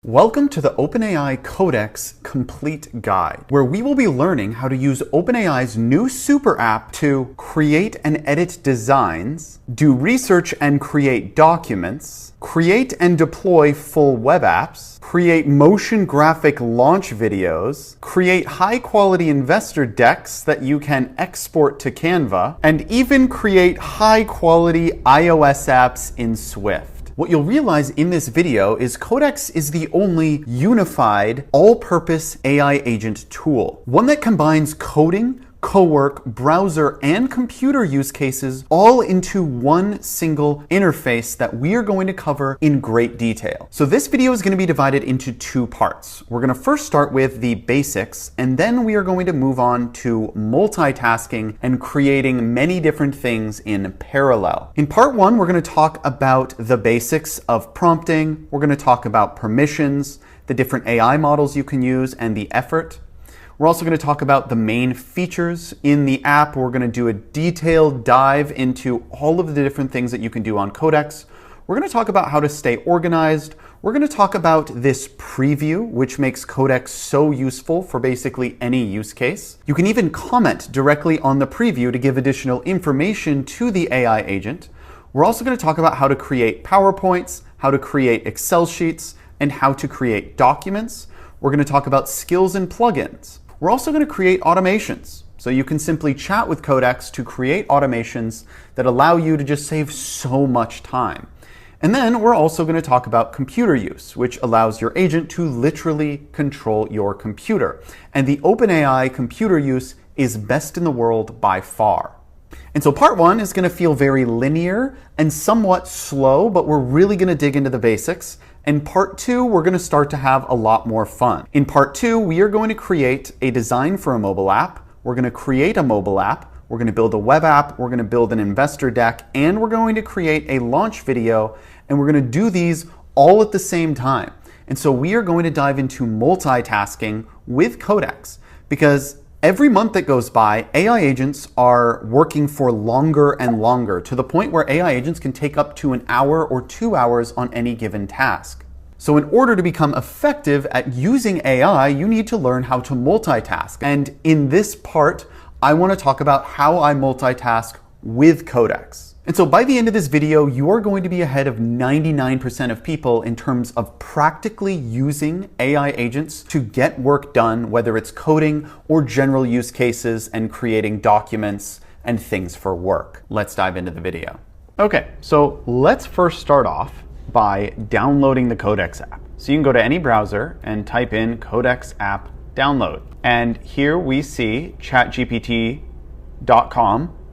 Welcome to the OpenAI Codex Complete Guide, where we will be learning how to use OpenAI's new super app to create and edit designs, do research and create documents, create and deploy full web apps, create motion graphic launch videos, create high-quality investor decks that you can export to Canva, and even create high-quality iOS apps in Swift. What you'll realize in this video is Codex is the only unified, all-purpose AI agent tool. One that combines coding, co-work, browser, and computer use cases all into one single interface that we are going to cover in great detail. So this video is going to be divided into two parts. We're going to first start with the basics, and then we are going to move on to multitasking and creating many different things in parallel. In part one, we're going to talk about the basics of prompting. We're going to talk about permissions, the different AI models you can use, and the effort. We're also going to talk about the main features in the app. We're going to do a detailed dive into all of the different things that you can do on Codex. We're going to talk about how to stay organized. We're going to talk about this preview, which makes Codex so useful for basically any use case. You can even comment directly on the preview to give additional information to the AI agent. We're also going to talk about how to create PowerPoints, how to create Excel sheets, and how to create documents. We're going to talk about skills and plugins. We're also going to create automations. So you can simply chat with Codex to create automations that allow you to just save so much time. And then we're also going to talk about computer use, which allows your agent to literally control your computer. And the OpenAI computer use is best in the world by far. And so part one is going to feel very linear and somewhat slow, but we're really going to dig into the basics. In part two, we're going to start to have a lot more fun. In part two, we are going to create a design for a mobile app. We're going to create a mobile app. We're going to build a web app. We're going to build an investor deck, and we're going to create a launch video. And we're going to do these all at the same time. And so we are going to dive into multitasking with Codex, because every month that goes by, AI agents are working for longer and longer, to the point where AI agents can take up to an hour or 2 hours on any given task. So in order to become effective at using AI, you need to learn how to multitask. And in this part, I want to talk about how I multitask with Codex. And so by the end of this video, you are going to be ahead of 99% of people in terms of practically using AI agents to get work done, whether it's coding or general use cases and creating documents and things for work. Let's dive into the video. Okay, so let's first start off by downloading the Codex app. So you can go to any browser and type in Codex app download. And here we see chatgpt.com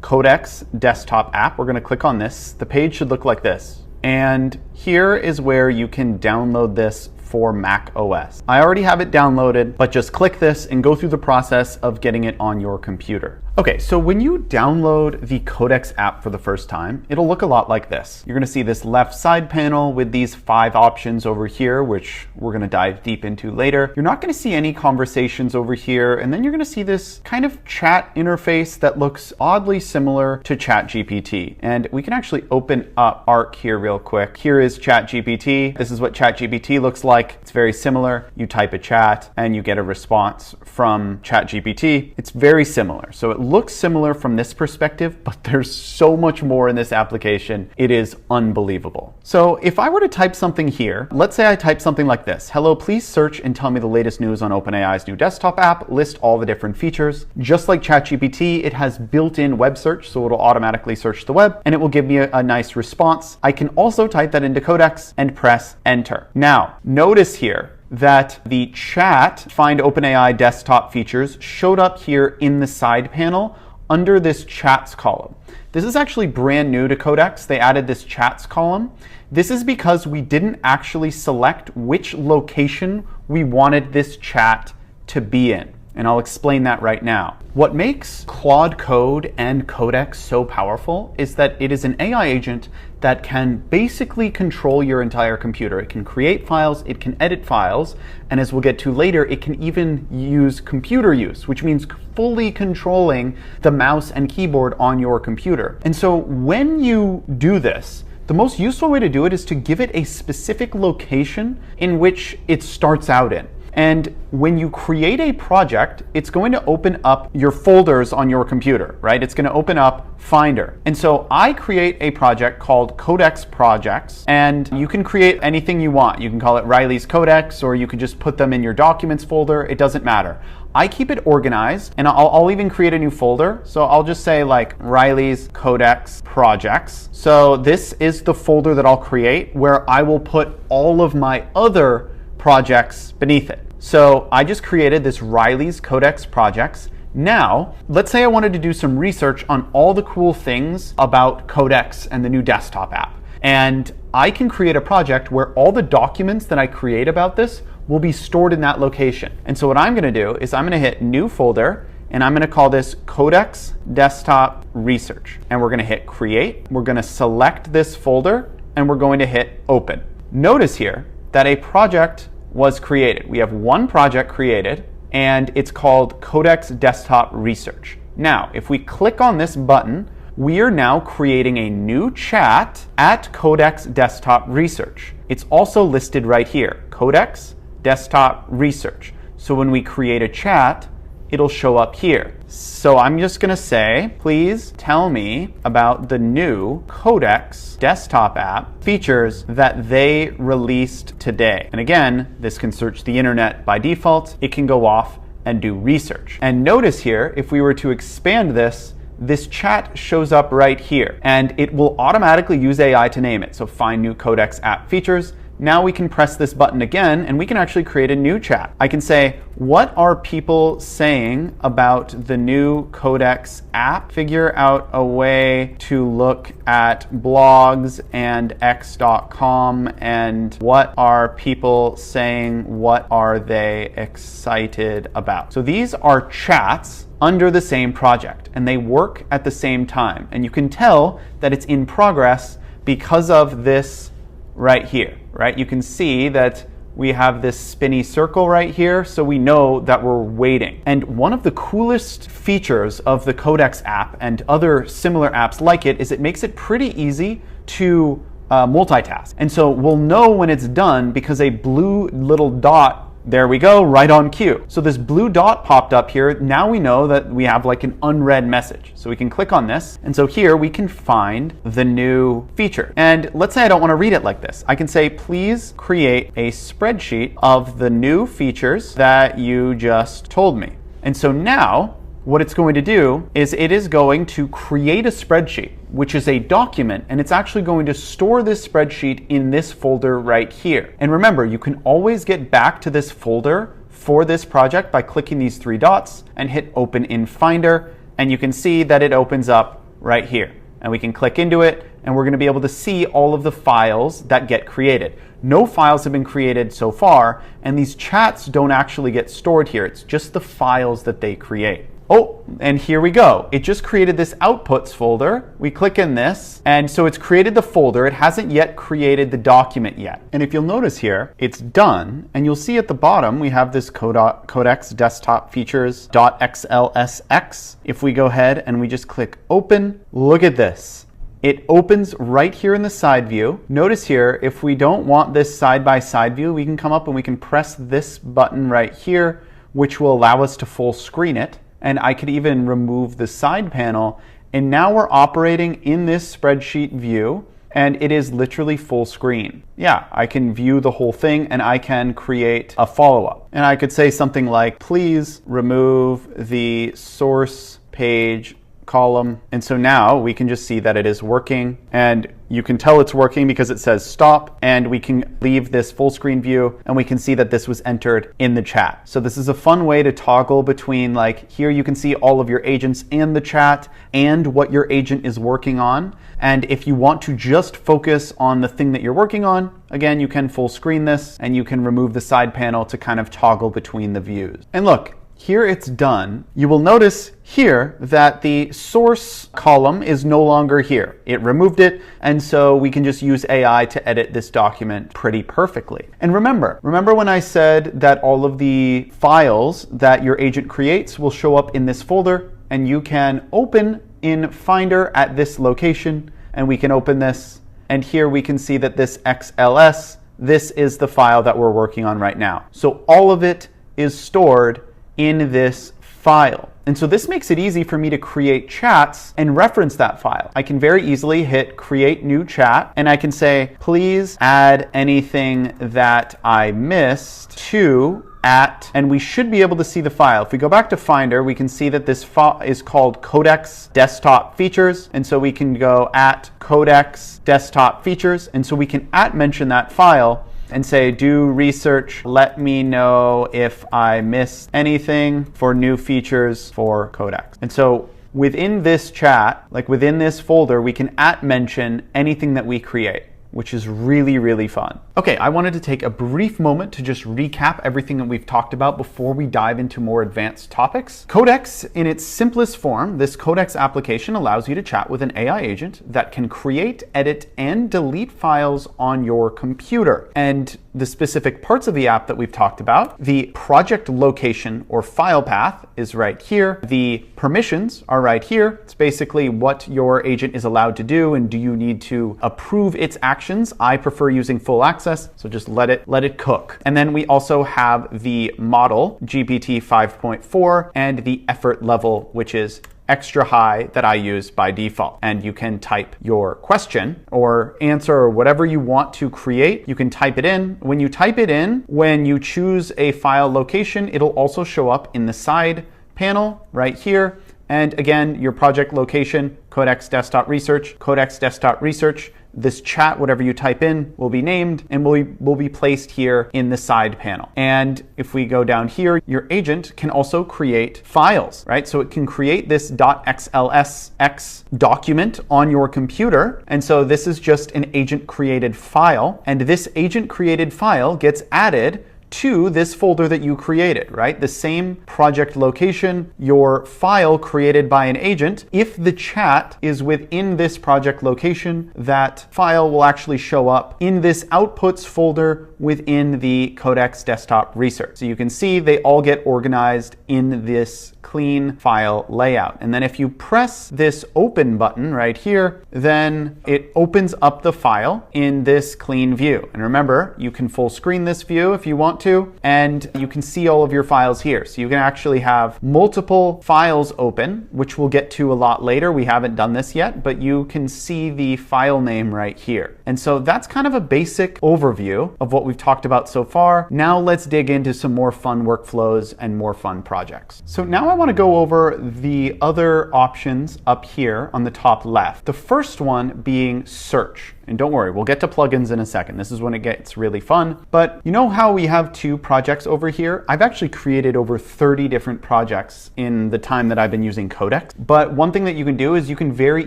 Codex desktop app. We're going to click on this. The page should look like this. And here is where you can download this for Mac OS. I already have it downloaded, but just click this and go through the process of getting it on your computer. Okay, so when you download the Codex app for the first time, it'll look a lot like this. You're going to see this left side panel with these 5 options over here, which we're going to dive deep into later. You're not going to see any conversations over here, and then you're going to see this kind of chat interface that looks oddly similar to ChatGPT. And we can actually open up Arc here real quick. Here is ChatGPT. This is what ChatGPT looks like. It's very similar. You type a chat and you get a response from ChatGPT. It's very similar. So it looks similar from this perspective, but there's so much more in this application. It is unbelievable. So if I were to type something here, let's say I type something like this: hello, please search and tell me the latest news on OpenAI's new desktop app, list all the different features. Just like ChatGPT, it has built-in web search, so it'll automatically search the web and it will give me a nice response. I can also type that into Codex and press enter. Now, notice here that the chat find OpenAI desktop features showed up here in the side panel under this chats column. This is actually brand new to Codex. They added this chats column. This is because we didn't actually select which location we wanted this chat to be in. And I'll explain that right now. What makes Claude Code and Codex so powerful is that it is an AI agent that can basically control your entire computer. It can create files, it can edit files, and as we'll get to later, it can even use computer use, which means fully controlling the mouse and keyboard on your computer. And so when you do this, The most useful way to do it is to give it a specific location in which it starts out in. And when you create a project, it's going to open up your folders on your computer, right? It's going to open up Finder. And so I create a project called Codex Projects, and you can create anything you want. You can call it Riley's Codex, or you could just put them in your documents folder. It doesn't matter. I keep it organized, and I'll even create a new folder. So I'll just say like Riley's Codex Projects. So this is the folder that I'll create where I will put all of my other projects beneath it. So I just created this Riley's Codex Projects. Now, let's say I wanted to do some research on all the cool things about Codex and the new desktop app. And I can create a project where all the documents that I create about this will be stored in that location. And so what I'm going to do is I'm going to hit New Folder, and I'm going to call this Codex Desktop Research. And we're going to hit Create. We're going to select this folder, and we're going to hit Open. Notice here that a project was created. We have one project created, and it's called Codex Desktop Research. Now, if we click on this button, we are now creating a new chat at Codex Desktop Research. It's also listed right here, Codex Desktop Research. So when we create a chat, it'll show up here. So I'm just going to say, please tell me about the new Codex desktop app features that they released today. And again, this can search the internet by default. It can go off and do research. And notice here, if we were to expand this, this chat shows up right here, and it will automatically use AI to name it. So find new Codex app features. Now we can press this button again, and we can actually create a new chat. I can say, what are people saying about the new Codex app? Figure out a way to look at blogs and x.com, and what are people saying? What are they excited about? So these are chats under the same project, and they work at the same time. And you can tell that it's in progress because of this right here, right? You can see that we have this spinny circle right here, so we know that we're waiting. And one of the coolest features of the Codex app and other similar apps like it is it makes it pretty easy to multitask. And so we'll know when it's done because a blue little dot, there we go, right on cue. So this blue dot popped up here. Now we know that we have like an unread message. So we can click on this. And so here we can find the new feature. And let's say I don't want to read it like this. I can say, please create a spreadsheet of the new features that you just told me. And so now what it's going to do is it is going to create a spreadsheet, which is a document, and it's actually going to store this spreadsheet in this folder right here. And remember, you can always get back to this folder for this project by clicking these three dots and hit Open in Finder, and you can see that it opens up right here. And we can click into it, and we're going to be able to see all of the files that get created. No files have been created so far, and these chats don't actually get stored here. It's just the files that they create. Oh, and here we go. It just created this outputs folder. We click in this, and so it's created the folder. It hasn't yet created the document yet. And if you'll notice here, it's done, and you'll see at the bottom we have this Codex Desktop Features .xlsx. If we go ahead and we just click Open, look at this. It opens right here in the side view. Notice here, if we don't want this side-by-side view, we can come up and we can press this button right here, which will allow us to full screen it. And I could even remove the side panel. And now we're operating in this spreadsheet view, and it is literally full screen. Yeah, I can view the whole thing, and I can create a follow-up. And I could say something like, please remove the source page column. And so now we can just see that it is working, and you can tell it's working because it says stop, and we can leave this full screen view, and we can see that this was entered in the chat. So this is a fun way to toggle between, like, here you can see all of your agents and the chat and what your agent is working on. And if you want to just focus on the thing that you're working on, again, you can full screen this, and you can remove the side panel to kind of toggle between the views. And look, here it's done. You will notice here that the source column is no longer here. It removed it, and so we can just use AI to edit this document pretty perfectly. And remember when I said that all of the files that your agent creates will show up in this folder, and you can open in Finder at this location, and we can open this, And here we can see that this XLS, this is the file that we're working on right now. So all of it is stored in this file. And so this makes it easy for me to create chats and reference that file. I can very easily hit create new chat, and I can say, please add anything that I missed to and we should be able to see the file. If we go back to Finder, we can see that this file is called Codex Desktop Features. And so we can go at Codex Desktop Features. And so we can mention that file and say, do research, let me know if I missed anything for new features for Codex. And so within this chat, like within this folder, we can mention anything that we create, which is really, really fun. Okay, I wanted to take a brief moment to just recap everything that we've talked about before we dive into more advanced topics. Codex, in its simplest form, this Codex application allows you to chat with an AI agent that can create, edit, and delete files on your computer. And the specific parts of the app that we've talked about, the project location or file path is right here. The permissions are right here. It's basically what your agent is allowed to do, and do you need to approve its actions. I prefer using full access, so just let it cook. And then we also have the model GPT-5.4 and the effort level, which is extra high, that I use by default. And you can type your question or answer or whatever you want to create. You can type it in. When you type it in, when you choose a file location, it'll also show up in the side panel right here. And again, your project location, Codex Desktop Research, Codex Desktop Research. This chat, whatever you type in, will be named and will be placed here in the side panel. And if we go down here, your agent can also create files, right? So it can create this .xlsx document on your computer. And so this is just an agent created file. And this agent created file gets added to this folder that you created, right? The same project location, your file created by an agent. If the chat is within this project location, that file will actually show up in this outputs folder within the Codex Desktop Research. So you can see they all get organized in this clean file layout. And then if you press this open button right here, then it opens up the file in this clean view. And remember, you can full screen this view if you want to, and you can see all of your files here. So you can actually have multiple files open, which we'll get to a lot later. We haven't done this yet, but you can see the file name right here. And so that's kind of a basic overview of what we've talked about so far. Now let's dig into some more fun workflows and more fun projects. So now I want to go over the other options up here on the top left. The first one being search. And don't worry, we'll get to plugins in a second. This is when it gets really fun. But you know how we have two projects over here? I've actually created over 30 different projects in the time that I've been using Codex. But one thing that you can do is you can very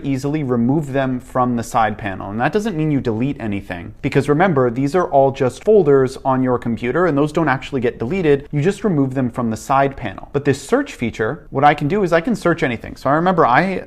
easily remove them from the side panel. And that doesn't mean you delete anything, because remember, these are all just folders on your computer and those don't actually get deleted. You just remove them from the side panel. But this search feature, what I can do is I can search anything. So I remember I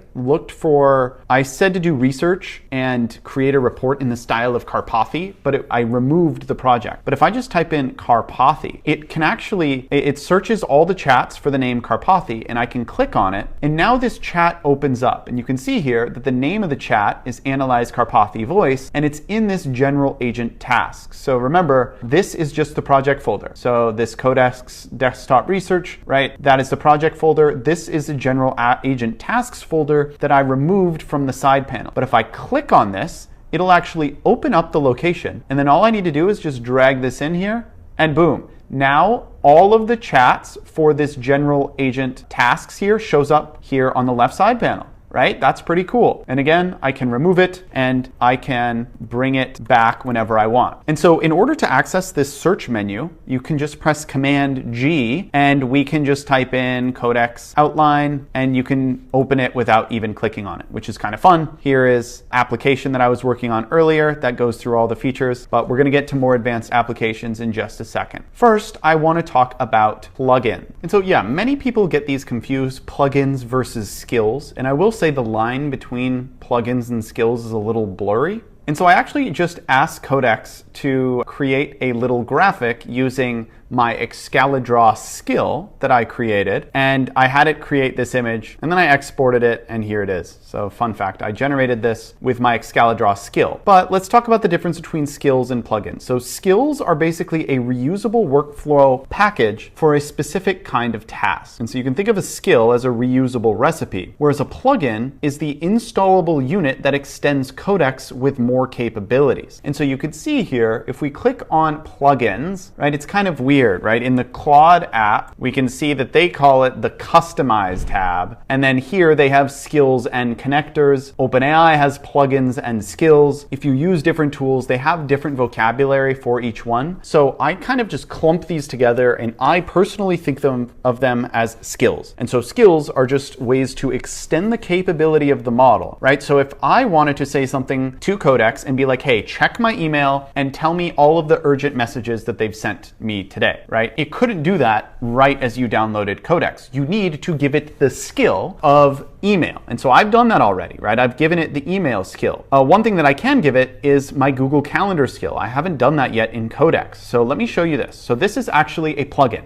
said to do research and create a report in the style of Karpathy, but I removed the project. But if I just type in Karpathy, it searches all the chats for the name Karpathy, and I can click on it, and now this chat opens up. And you can see here that the name of the chat is Analyze Karpathy Voice, and it's in this general agent tasks. So remember, this is just the project folder. So this Codex Desktop Research, right? That is the project folder. This is the general agent tasks folder that I removed from the side panel. But if I click on this, it'll actually open up the location. And then all I need to do is just drag this in here, and boom. Now all of the chats for this general agent tasks here shows up here on the left side panel. Right? That's pretty cool. And again, I can remove it and I can bring it back whenever I want. And so in order to access this search menu, you can just press Command G and we can just type in Codex Outline and you can open it without even clicking on it, which is kind of fun. Here is application that I was working on earlier that goes through all the features, but we're going to get to more advanced applications in just a second. First, I want to talk about plugin. And so yeah, many people get these confused, plugins versus skills. And I will say the line between plugins and skills is a little blurry. And so I actually just asked Codex to create a little graphic using my Excalidraw skill that I created, and I had it create this image, and then I exported it, and here it is. So fun fact, I generated this with my Excalidraw skill. But let's talk about the difference between skills and plugins. So skills are basically a reusable workflow package for a specific kind of task. And so you can think of a skill as a reusable recipe, whereas a plugin is the installable unit that extends Codex with more capabilities. And so you could see here, if we click on plugins, right, it's kind of weird. Right? In the Claude app, we can see that they call it the Customize tab. And then here they have skills and connectors. OpenAI has plugins and skills. If you use different tools, they have different vocabulary for each one. So I kind of just clump these together, and I personally think of them as skills. And so skills are just ways to extend the capability of the model, right? So if I wanted to say something to Codex and be like, hey, check my email and tell me all of the urgent messages that they've sent me today, right? It couldn't do that right as you downloaded Codex. You need to give it the skill of email. And so I've done that already, right? I've given it the email skill. One thing that I can give it is my Google Calendar skill. I haven't done that yet in Codex. So let me show you this. So this is actually a plugin,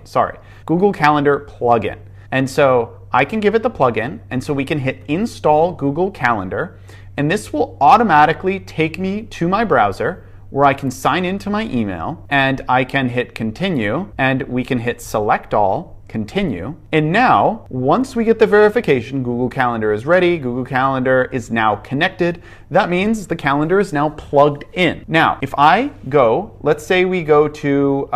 Google Calendar plugin. And so I can give it the plugin, and so we can hit install Google Calendar, and this will automatically take me to my browser where I can sign into my email, and I can hit continue, and we can hit select all, continue. And now, once we get the verification, Google Calendar is ready, Google Calendar is now connected. That means the calendar is now plugged in. Now, if I go, let's say we go to,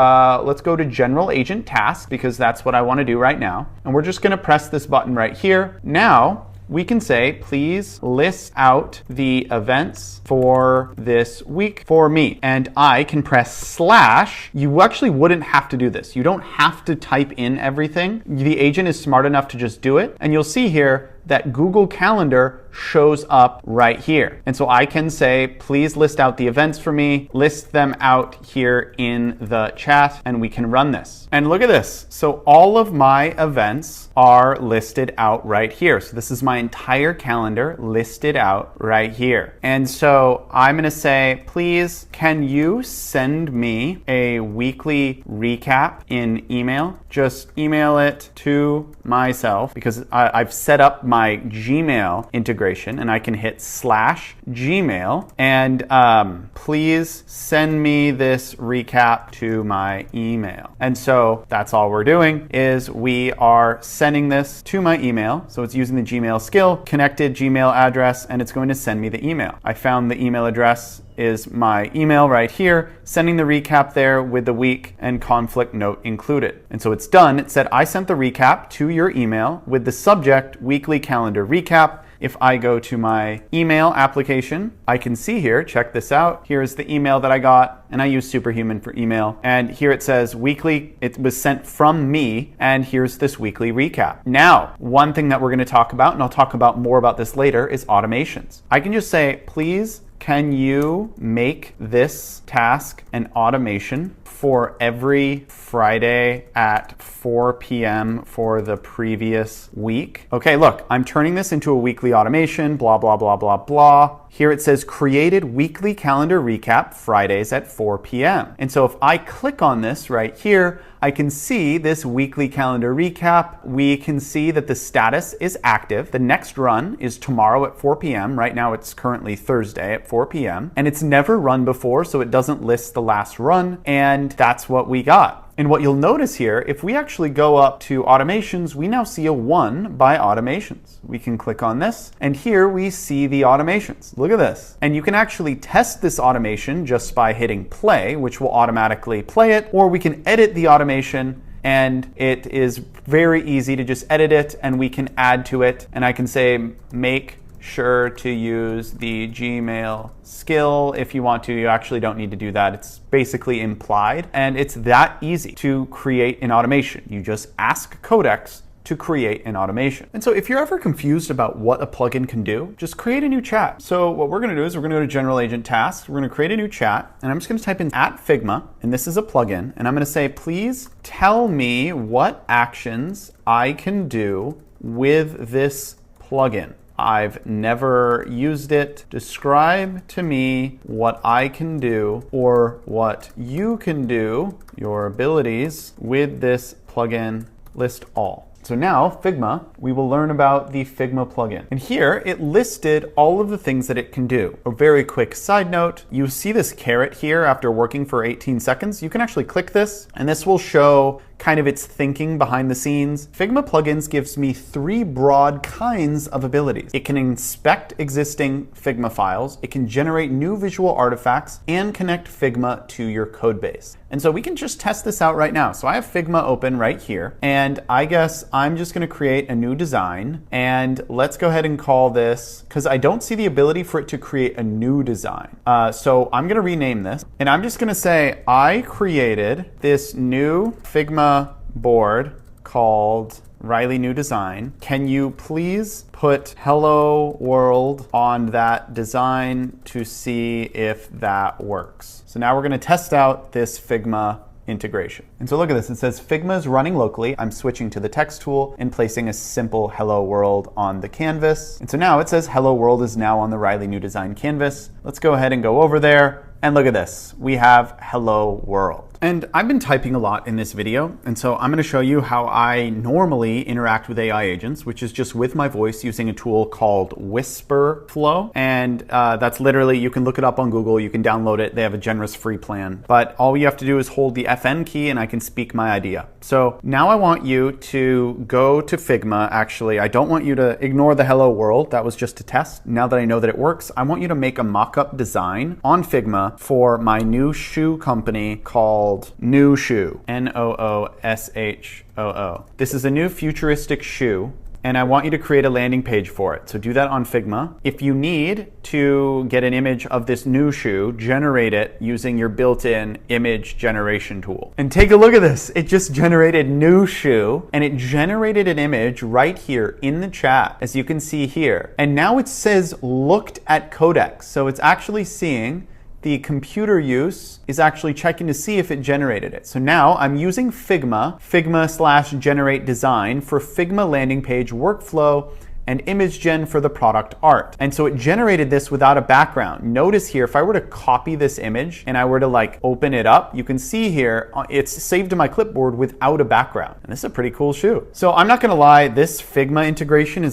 let's go to General Agent Task, because that's what I want to do right now. And we're just going to press this button right here. Now, we can say, please list out the events for this week for me. And I can press /. You actually wouldn't have to do this. You don't have to type in everything. The agent is smart enough to just do it. And you'll see here that Google Calendar shows up right here. And so I can say, please list out the events for me, list them out here in the chat, and we can run this. And look at this. So all of my events are listed out right here. So this is my entire calendar listed out right here. And so I'm going to say, please, can you send me a weekly recap in email? Just email it to myself, because I've set up my Gmail integration, and I can hit /Gmail, and please send me this recap to my email. And so that's all we're doing, is we are sending this to my email. So it's using the Gmail skill, connected Gmail address, and it's going to send me the email. I found the email address is my email right here, sending the recap there with the week and conflict note included. And so it's done. It said, I sent the recap to your email with the subject weekly calendar recap. If I go to my email application, I can see here, check this out. Here's the email that I got, and I use Superhuman for email. And here it says weekly, it was sent from me, and here's this weekly recap. Now, one thing that we're going to talk about, and I'll talk about more about this later, is automations. I can just say, please, can you make this task an automation for every Friday at 4 p.m. for the previous week? Okay, look, I'm turning this into a weekly automation, blah, blah, blah, blah, blah. Here it says created weekly calendar recap Fridays at 4 p.m. And so if I click on this right here, I can see this weekly calendar recap. We can see that the status is active. The next run is tomorrow at 4 p.m. Right now it's currently Thursday at 4 p.m. And it's never run before, so it doesn't list the last run. And that's what we got. And what you'll notice here, if we actually go up to automations, we now see a 1 by automations. We can click on this, and here we see the automations. Look at this. And you can actually test this automation just by hitting play, which will automatically play it, or we can edit the automation, and it is very easy to just edit it, and we can add to it. And I can say, make sure to use the Gmail skill. If you want to, you actually don't need to do that. It's basically implied, and it's that easy to create an automation. You just ask Codex to create an automation. And so if you're ever confused about what a plugin can do, just create a new chat. So what we're going to do is we're going to go to General Agent Tasks. We're going to create a new chat, and I'm just going to type in @Figma, and this is a plugin, and I'm going to say, please tell me what actions I can do with this plugin. I've never used it. Describe to me what I can do or what you can do, your abilities, with this plugin. List all. So now, Figma, we will learn about the Figma plugin. And here, it listed all of the things that it can do. A very quick side note, you see this caret here after working for 18 seconds. You can actually click this, and this will show kind of its thinking behind the scenes. Figma plugins gives me 3 broad kinds of abilities. It can inspect existing Figma files, it can generate new visual artifacts, and connect Figma to your code base. And so we can just test this out right now. So I have Figma open right here, and I guess I'm just gonna create a new design, and let's go ahead and call this, because I don't see the ability for it to create a new design. So I'm gonna rename this, and I'm just gonna say, I created this new Figma board called Riley New Design. Can you please put Hello World on that design to see if that works? So now we're going to test out this Figma integration. And so look at this, it says Figma is running locally. I'm switching to the text tool and placing a simple Hello World on the canvas. And so now it says Hello World is now on the Riley New Design canvas. Let's go ahead and go over there. And look at this, we have Hello World. And I've been typing a lot in this video, and so I'm going to show you how I normally interact with AI agents, which is just with my voice using a tool called Whisper Flow. And that's literally, you can look it up on Google, you can download it, they have a generous free plan. But all you have to do is hold the FN key and I can speak my idea. So now I want you to go to Figma. Actually, I don't want you to ignore the Hello World, that was just a test. Now that I know that it works, I want you to make a mock-up design on Figma for my new shoe company called New Shoe, Nooshoo. This is a new futuristic shoe, and I want you to create a landing page for it. So do that on Figma. If you need to get an image of this new shoe, generate it using your built-in image generation tool. And take a look at this. It just generated new shoe, and it generated an image right here in the chat, as you can see here. And now it says looked at Codex. So it's actually seeing the computer use is actually checking to see if it generated it. So now I'm using Figma/generate design for Figma landing page workflow and image gen for the product art. And so it generated this without a background. Notice here, if I were to copy this image and I were to like open it up, you can see here, it's saved to my clipboard without a background. And this is a pretty cool shoe. So I'm not gonna lie, this Figma integration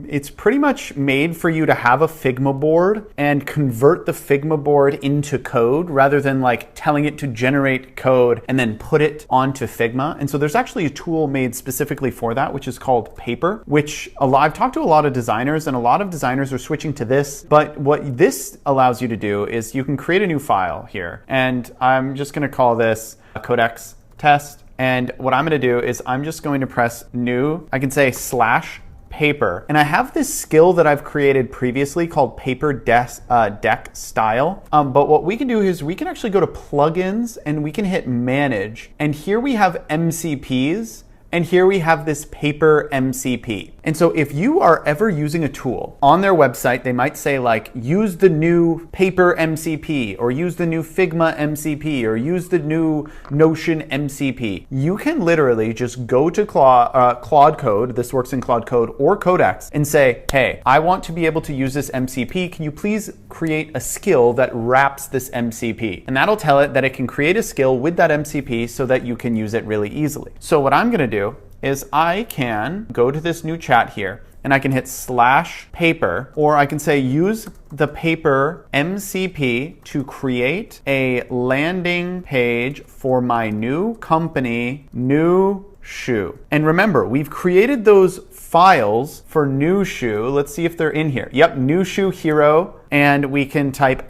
it's pretty much made for you to have a Figma board and convert the Figma board into code rather than like telling it to generate code and then put it onto Figma. And so there's actually a tool made specifically for that, which is called Paper, which I've talked to a lot of designers, and a lot of designers are switching to this. But what this allows you to do is you can create a new file here, and I'm just going to call this a Codex test. And what I'm going to do is I'm just going to press new. I can say /paper, and I have this skill that I've created previously called paper deck style. But what we can do is we can actually go to plugins and we can hit manage, and here we have MCPs. And here we have this paper MCP. And so if you are ever using a tool on their website, they might say like, use the new paper MCP, or use the new Figma MCP, or use the new Notion MCP. You can literally just go to Claude Code, this works in Claude Code, or Codex, and say, hey, I want to be able to use this MCP. Can you please create a skill that wraps this MCP? And that'll tell it that it can create a skill with that MCP so that you can use it really easily. So what I'm gonna do is I can go to this new chat here and I can hit /paper, or I can say use the paper MCP to create a landing page for my new company, New Shoe. And remember, we've created those files for New Shoe. Let's see if they're in here. Yep, New Shoe Hero, and we can type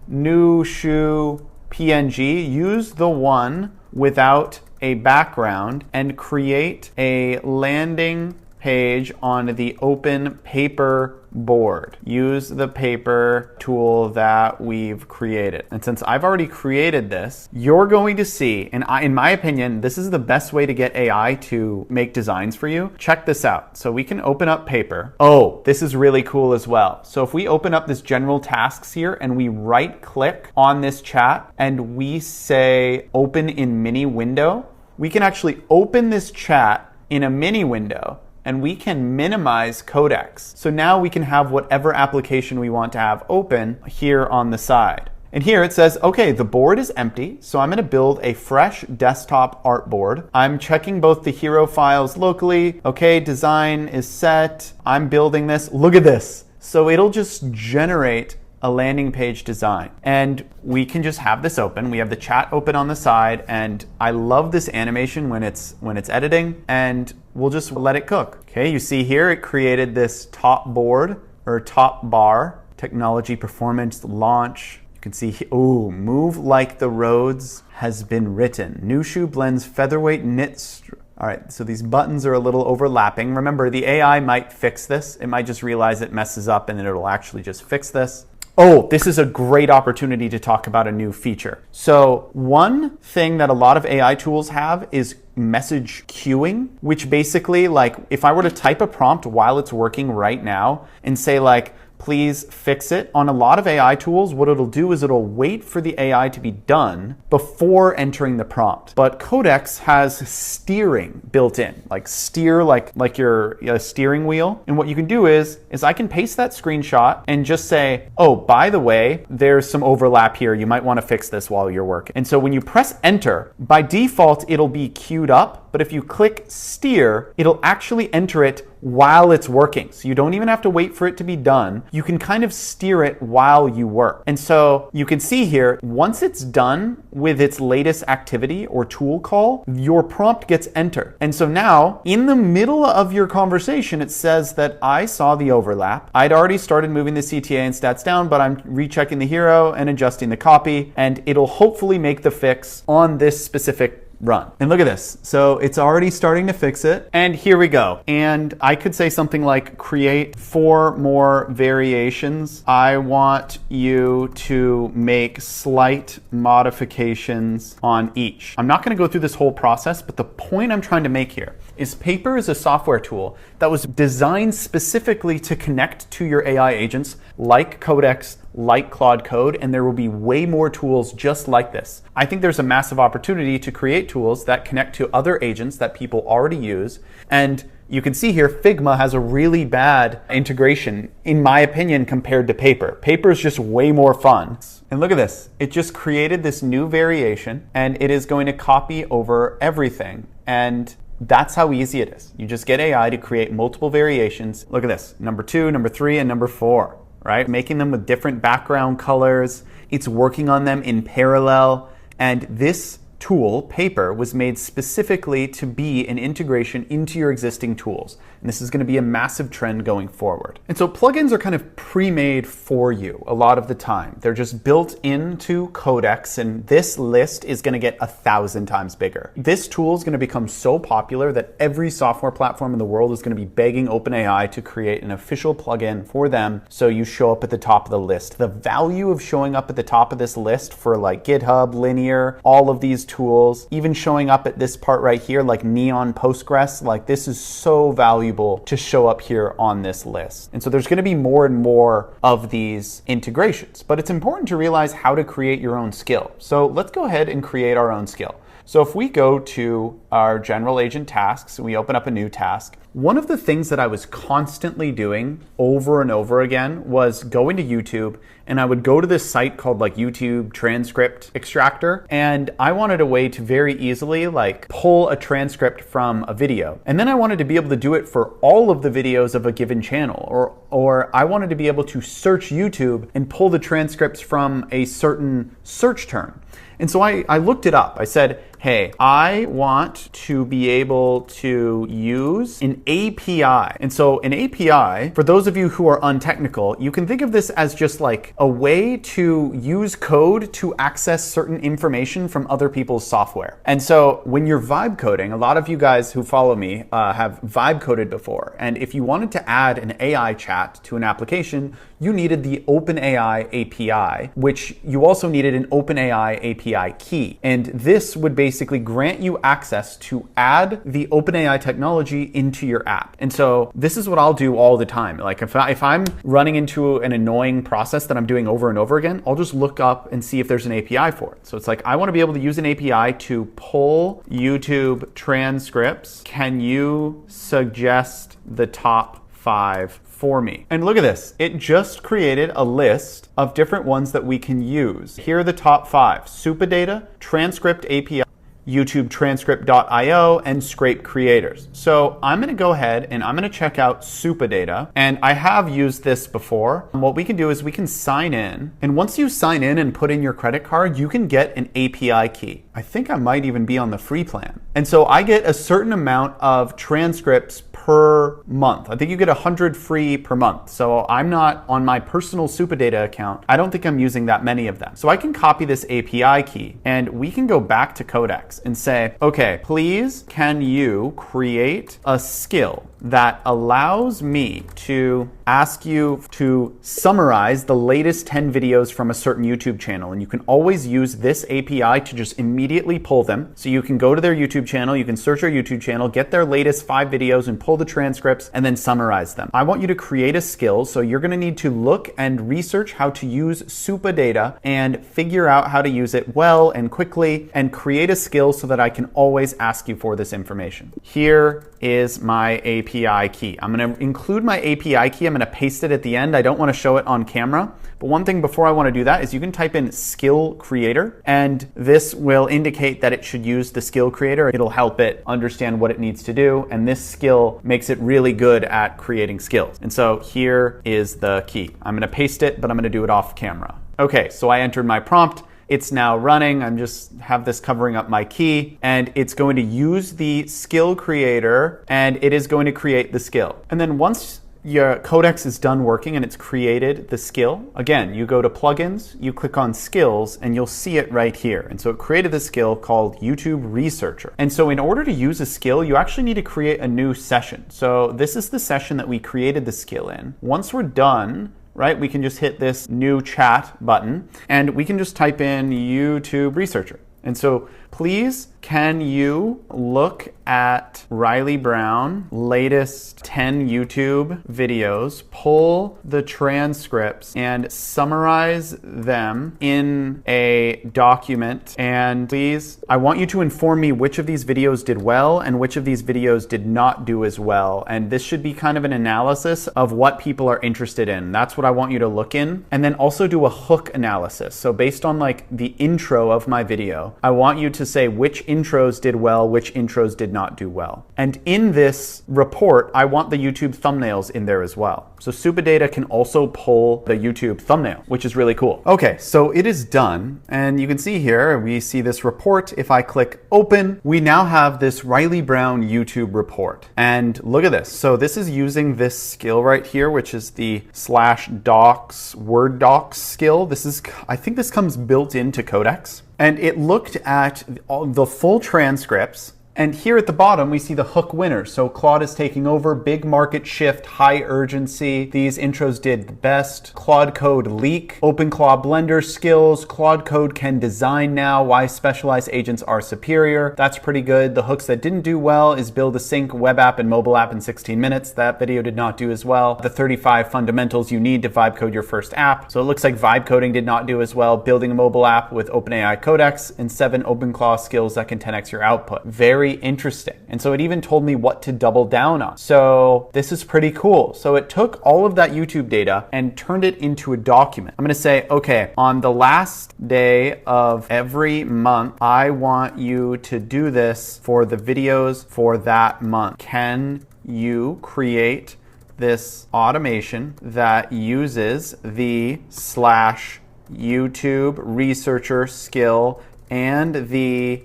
@New Shoe PNG, use the one without a background, and create a landing page on the open paper board. Use the paper tool that we've created. And since I've already created this, you're going to see, and in my opinion, this is the best way to get AI to make designs for you. Check this out. So we can open up paper. Oh, this is really cool as well. So if we open up this general tasks here and we right click on this chat and we say open in mini window, we can actually open this chat in a mini window. and we can minimize Codex. So now we can have whatever application we want to have open here on the side. And here it says, okay, the board is empty, so I'm going to build a fresh desktop artboard. I'm checking both the hero files locally. Okay, design is set. I'm building this. Look at this. So it'll just generate a landing page design. And we can just have this open. We have the chat open on the side, and I love this animation when it's editing, and we'll just let it cook. Okay, you see here it created this top board or top bar, technology, performance, launch. You can see, oh, move like the roads has been written. New shoe blends featherweight knit. All right, so these buttons are a little overlapping. Remember, the AI might fix this. It might just realize it messes up and then it'll actually just fix this. Oh, this is a great opportunity to talk about a new feature. So one thing that a lot of AI tools have is message queuing, which basically, like, if I were to type a prompt while it's working right now and say, like, please fix it. On a lot of AI tools, what it'll do is it'll wait for the AI to be done before entering the prompt. But Codex has steering built in, like steer, like your steering wheel. And what you can do is I can paste that screenshot and just say, oh, by the way, there's some overlap here. You might want to fix this while you're working. And so when you press enter, by default, it'll be queued up. But if you click steer, it'll actually enter it while it's working. So you don't even have to wait for it to be done. You can kind of steer it while you work. And so you can see here, once it's done with its latest activity or tool call, your prompt gets entered. And so now in the middle of your conversation, it says that I saw the overlap. I'd already started moving the CTA and stats down, but I'm rechecking the hero and adjusting the copy, and it'll hopefully make the fix on this specific run. And look at this. So it's already starting to fix it. And here we go. And I could say something like, create 4 more variations. I want you to make slight modifications on each. I'm not going to go through this whole process, but the point I'm trying to make here is Paper is a software tool that was designed specifically to connect to your AI agents like Codex, like Claude Code, and there will be way more tools just like this. I think there's a massive opportunity to create tools that connect to other agents that people already use. And you can see here, Figma has a really bad integration, in my opinion, compared to Paper. Paper is just way more fun. And look at this. It just created this new variation, and it is going to copy over everything. And that's how easy it is. You just get AI to create multiple variations. Look at this, number 2, number 3, and number 4. Right? Making them with different background colors. It's working on them in parallel. And this tool, Paper, was made specifically to be an integration into your existing tools. And this is going to be a massive trend going forward. And so plugins are kind of pre-made for you a lot of the time. They're just built into Codex, and this list is going to get 1,000 times bigger. This tool is going to become so popular that every software platform in the world is going to be begging OpenAI to create an official plugin for them so you show up at the top of the list. The value of showing up at the top of this list for like GitHub, Linear, all of these tools, even showing up at this part right here, like Neon Postgres, like this is so valuable to show up here on this list. And so there's going to be more and more of these integrations, but it's important to realize how to create your own skill. So let's go ahead and create our own skill. So if we go to our general agent tasks, we open up a new task. One of the things that I was constantly doing over and over again was going to YouTube, and I would go to this site called like YouTube Transcript Extractor, and I wanted a way to very easily like pull a transcript from a video. And then I wanted to be able to do it for all of the videos of a given channel, or I wanted to be able to search YouTube and pull the transcripts from a certain search term. And so I looked it up. I said, hey, I want to be able to use an API. And so an API, for those of you who are untechnical, you can think of this as just like a way to use code to access certain information from other people's software. And so when you're vibe coding, a lot of you guys who follow me have vibe coded before. And if you wanted to add an AI chat chat to an application, you needed the OpenAI API, which you also needed an OpenAI API key. And this would basically grant you access to add the OpenAI technology into your app. And so this is what I'll do all the time. Like if I'm running into an annoying process that I'm doing over and over again, I'll just look up and see if there's an API for it. So it's like, I want to be able to use an API to pull YouTube transcripts. Can you suggest the top 5 for me? And look at this. It just created a list of different ones that we can use. Here are the top 5. Superdata, Transcript API, YouTube transcript.io, and Scrape Creators. So I'm going to go ahead and I'm going to check out Superdata. And I have used this before. And what we can do is we can sign in. And once you sign in and put in your credit card, you can get an API key. I think I might even be on the free plan. And so I get a certain amount of transcripts per month. I think you get 100 free per month. So I'm not on my personal Superdata account. I don't think I'm using that many of them. So I can copy this API key and we can go back to Codex and say, okay, please can you create a skill that allows me to ask you to summarize the latest 10 videos from a certain YouTube channel. And you can always use this API to just immediately pull them. So you can go to their YouTube channel, you can search their YouTube channel, get their latest 5 videos and pull the transcripts and then summarize them. I want you to create a skill. So you're gonna need to look and research how to use Superdata and figure out how to use it well and quickly and create a skill so that I can always ask you for this information. Here is my API key. I'm going to include my API key. I'm going to paste it at the end. I don't want to show it on camera. But one thing before I want to do that is you can type in skill creator and this will indicate that it should use the skill creator. It'll help it understand what it needs to do. And this skill makes it really good at creating skills. And so here is the key. I'm going to paste it, but I'm going to do it off camera. Okay, so I entered my prompt. It's now running. I'm just have this covering up my key and it's going to use the skill creator and it is going to create the skill. And then once your Codex is done working and it's created the skill, again, you go to plugins, you click on skills and you'll see it right here. And so it created the skill called YouTube Researcher. And so in order to use a skill, you actually need to create a new session. So this is the session that we created the skill in. Once we're done, right, we can just hit this new chat button and we can just type in YouTube Researcher. And so please, can you look at Riley Brown latest 10 YouTube videos, pull the transcripts and summarize them in a document. And please, I want you to inform me which of these videos did well and which of these videos did not do as well. And this should be kind of an analysis of what people are interested in. That's what I want you to look in. And then also do a hook analysis. So based on like the intro of my video, I want you to say which intros did well, which intros did not do well. And in this report, I want the YouTube thumbnails in there as well. So Superdata can also pull the YouTube thumbnail, which is really cool. Okay, so it is done. And you can see here, we see this report. If I click open, we now have this Riley Brown YouTube report. And look at this. So this is using this skill right here, which is the /docs, Word docs skill. This is, I think this comes built into Codex. And it looked at all the full transcripts. And here at the bottom, we see the hook winners. So Claude is taking over, big market shift, high urgency. These intros did the best. Claude Code leak, OpenClaw Blender skills. Claude Code can design now. Why specialized agents are superior. That's pretty good. The hooks that didn't do well is build a sync web app and mobile app in 16 minutes. That video did not do as well. The 35 fundamentals you need to vibe code your first app. So it looks like vibe coding did not do as well. Building a mobile app with OpenAI Codex and 7 OpenClaw skills that can 10x your output. Very interesting. And so it even told me what to double down on. So this is pretty cool. So it took all of that YouTube data and turned it into a document. I'm going to say, okay, on the last day of every month, I want you to do this for the videos for that month. Can you create this automation that uses the /YouTube researcher skill and the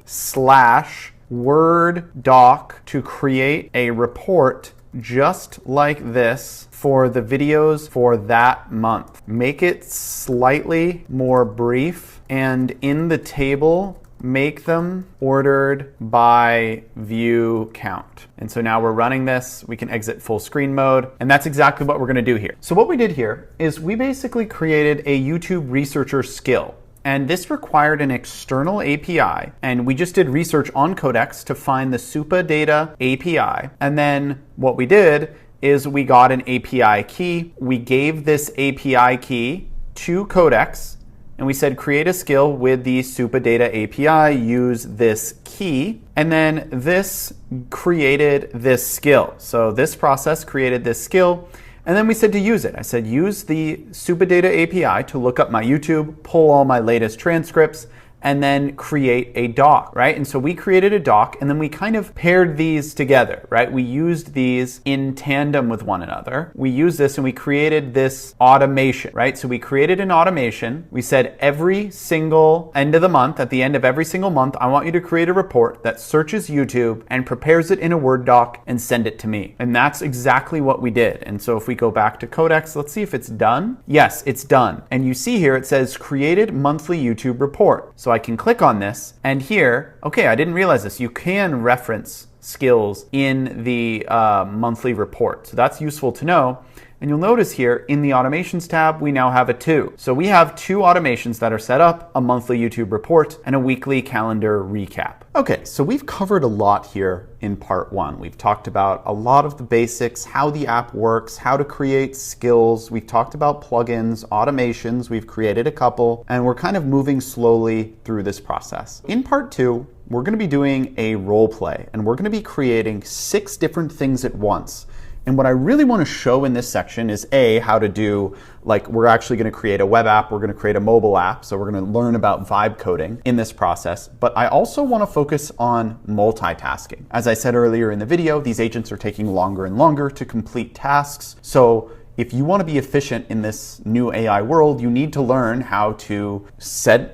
/Word doc to create a report just like this for the videos for that month. Make it slightly more brief and in the table, make them ordered by view count. And so now we're running this. We can exit full screen mode. And that's exactly what we're going to do here. So what we did here is we basically created a YouTube researcher skill. And this required an external API. And we just did research on Codex to find the SUPA data API. And then what we did is we got an API key. We gave this API key to Codex. And we said, create a skill with the SUPA data API, use this key. And then this created this skill. So this process created this skill. And then we said to use it. I said, use the SUPA data API to look up my YouTube, pull all my latest transcripts, and then create a doc, right? And so we created a doc, and then we kind of paired these together, right? We used these in tandem with one another. We used this and we created this automation, right? So we created an automation. We said every single end of the month, at the end of every single month, I want you to create a report that searches YouTube and prepares it in a Word doc and send it to me. And that's exactly what we did. And so if we go back to Codex, let's see if it's done. Yes, it's done. And you see here, it says created monthly YouTube report. So I can click on this, and here, okay, I didn't realize this. You can reference skills in the monthly report. So that's useful to know. And you'll notice here in the automations tab, we now have a 2. So we have 2 automations that are set up, a monthly YouTube report and a weekly calendar recap. Okay, so we've covered a lot here in part 1. We've talked about a lot of the basics, how the app works, how to create skills. We've talked about plugins, automations. We've created a couple, and we're kind of moving slowly through this process. In part 2, we're going to be doing a role play, and we're going to be creating 6 different things at once. And what I really want to show in this section is how to do, like, we're actually going to create a web app, we're going to create a mobile app, so we're going to learn about vibe coding in this process. But I also want to focus on multitasking. As I said earlier in the video, these agents are taking longer and longer to complete tasks. So if you want to be efficient in this new AI world, you need to learn how to send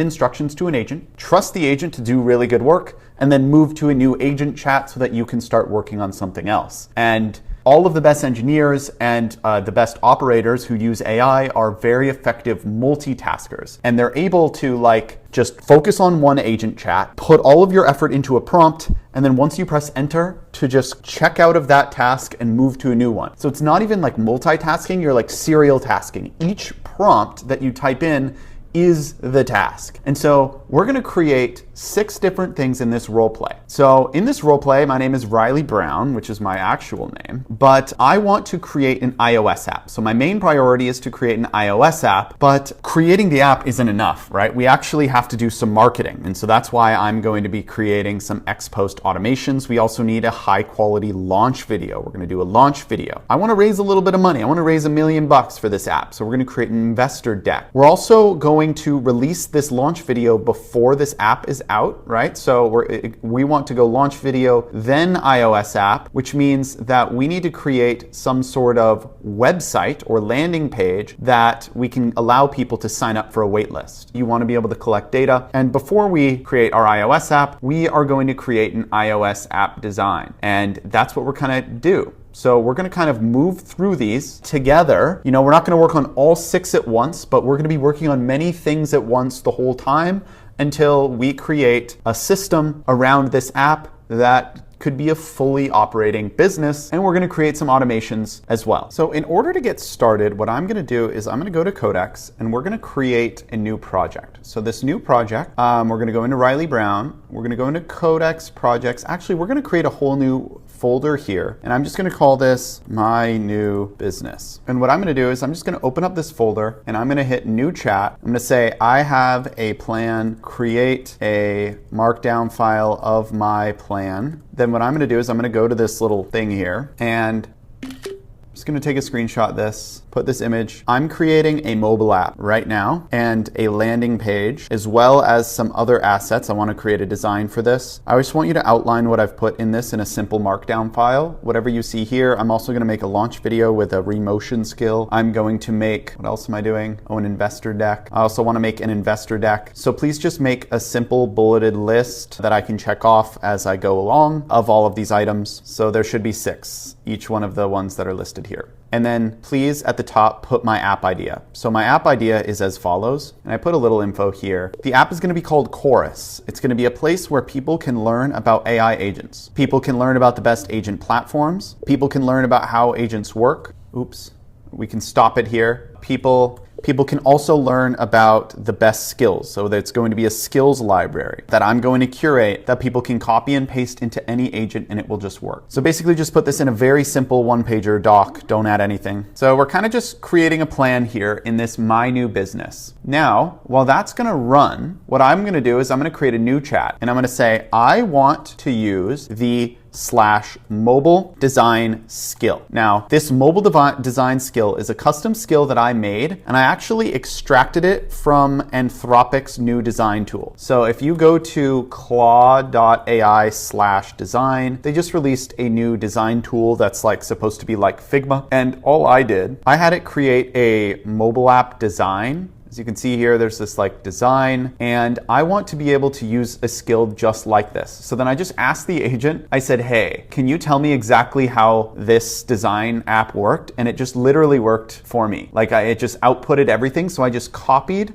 instructions to an agent, trust the agent to do really good work, and then move to a new agent chat so that you can start working on something else. And all of the best engineers and the best operators who use AI are very effective multitaskers. And they're able to just focus on one agent chat, put all of your effort into a prompt, and then once you press enter, to just check out of that task and move to a new one. So it's not even like multitasking, you're like serial tasking. Each prompt that you type in is the task. And so we're going to create 6 different things in this role play. So in this role play, my name is Riley Brown, which is my actual name, but I want to create an iOS app. So my main priority is to create an iOS app, but creating the app isn't enough, right? We actually have to do some marketing. And so that's why I'm going to be creating some ex-post automations. We also need a high quality launch video. We're going to do a launch video. I want to raise a little bit of money. I want to raise $1 million for this app. So we're going to create an investor deck. We're also going to release this launch video before this app is out, right? So we want to go launch video, then iOS app, which means that we need to create some sort of website or landing page that we can allow people to sign up for a wait list. You want to be able to collect data. And before we create our iOS app, we are going to create an iOS app design. And that's what we're going to do. So we're going to kind of move through these together. You know, we're not going to work on all 6 at once, but we're going to be working on many things at once the whole time until we create a system around this app that could be a fully operating business, and we're going to create some automations as well. So in order to get started, what I'm going to do is I'm going to go to Codex and we're going to create a new project. So this new project, we're going to go into Riley Brown, we're going to go into Codex projects. Actually, we're going to create a whole new folder here, and I'm just going to call this my new business. And what I'm going to do is I'm just going to open up this folder and I'm going to hit new chat. I'm going to say I have a plan, create a markdown file of my plan. Then what I'm going to do is I'm going to go to this little thing here and I'm just going to take a screenshot of this, put this image. I'm creating a mobile app right now and a landing page, as well as some other assets. I want to create a design for this. I just want you to outline what I've put in this in a simple markdown file. Whatever you see here, I'm also going to make a launch video with a remotion skill. I'm going to make, what else am I doing? Oh, an investor deck. I also want to make an investor deck. So please just make a simple bulleted list that I can check off as I go along of all of these items. So there should be 6, each one of the ones that are listed here. and then please at the top put my app idea. So my app idea is as follows, and I put a little info here. The app is going to be called Chorus. It's going to be a place where people can learn about AI agents. People can learn about the best agent platforms. People can learn about how agents work. Oops, we can stop it here. People can also learn about the best skills. So that's going to be a skills library that I'm going to curate that people can copy and paste into any agent and it will just work. So basically just put this in a very simple one-pager doc, don't add anything. So we're kind of just creating a plan here in this My New Business. Now, while that's gonna run, what I'm gonna do is I'm gonna create a new chat and I'm gonna say, I want to use the /mobile design skill. Now, this mobile design skill is a custom skill that I made, and I actually extracted it from Anthropic's new design tool. So if you go to claude.ai/design, they just released a new design tool that's like supposed to be like Figma. And all I did, I had it create a mobile app design. As you can see here, there's this like design, and I want to be able to use a skill just like this. So then I just asked the agent, I said, hey, can you tell me exactly how this design app worked? And it just literally worked for me. Like it just outputted everything. So I just copied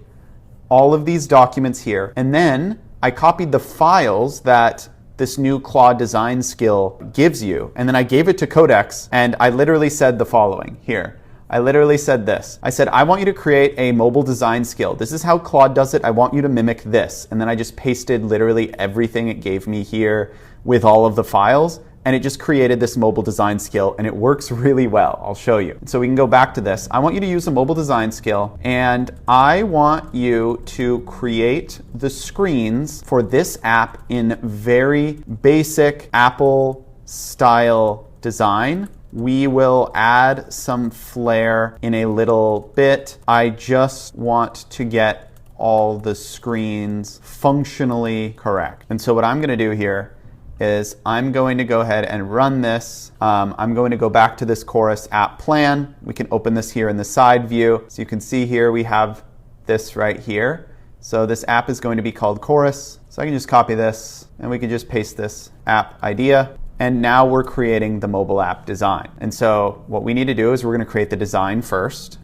all of these documents here, and then I copied the files that this new Claude design skill gives you. And then I gave it to Codex, and I literally said the following here. I literally said this. I said, I want you to create a mobile design skill. This is how Claude does it. I want you to mimic this. And then I just pasted literally everything it gave me here with all of the files. And it just created this mobile design skill, and it works really well. I'll show you. So we can go back to this. I want you to use a mobile design skill, and I want you to create the screens for this app in very basic Apple style design. We will add some flair in a little bit. I just want to get all the screens functionally correct. And so what I'm going to do here is I'm going to go ahead and run this. I'm going to go back to this Chorus app plan. We can open this here in the side view. So you can see here we have this right here. So this app is going to be called Chorus. So I can just copy this and we can just paste this app idea. And now we're creating the mobile app design. And so what we need to do is we're going to create the design first.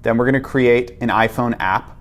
Then we're going to create an iPhone app.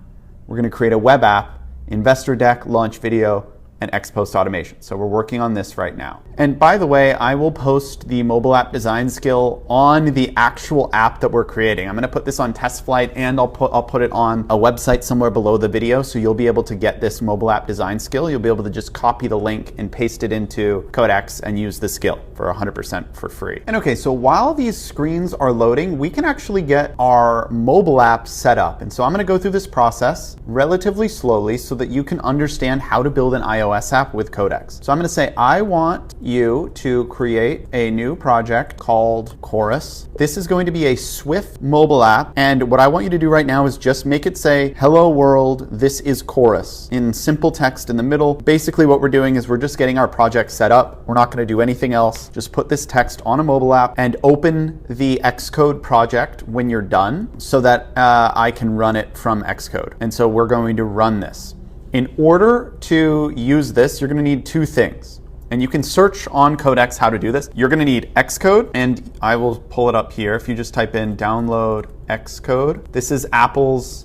We're going to create a web app, investor deck, launch video, and ex-post automation. So we're working on this right now. And by the way, I will post the mobile app design skill on the actual app that we're creating. I'm going to put this on test flight, and I'll put it on a website somewhere below the video, so you'll be able to get this mobile app design skill. You'll be able to just copy the link and paste it into Codex and use the skill for 100% for free. And okay, so while these screens are loading, we can actually get our mobile app set up. And so I'm going to go through this process relatively slowly so that you can understand how to build an iOS app with Codex. So I'm going to say, I want you to create a new project called Chorus. This is going to be a Swift mobile app. And what I want you to do right now is just make it say, hello world, this is Chorus, in simple text in the middle. Basically what we're doing is we're just getting our project set up. We're not going to do anything else. Just put this text on a mobile app and open the Xcode project when you're done so that I can run it from Xcode. And so we're going to run this. In order to use this, you're going to need two things. And you can search on Codex how to do this. You're going to need Xcode, and I will pull it up here. If you just type in download Xcode, this is Apple's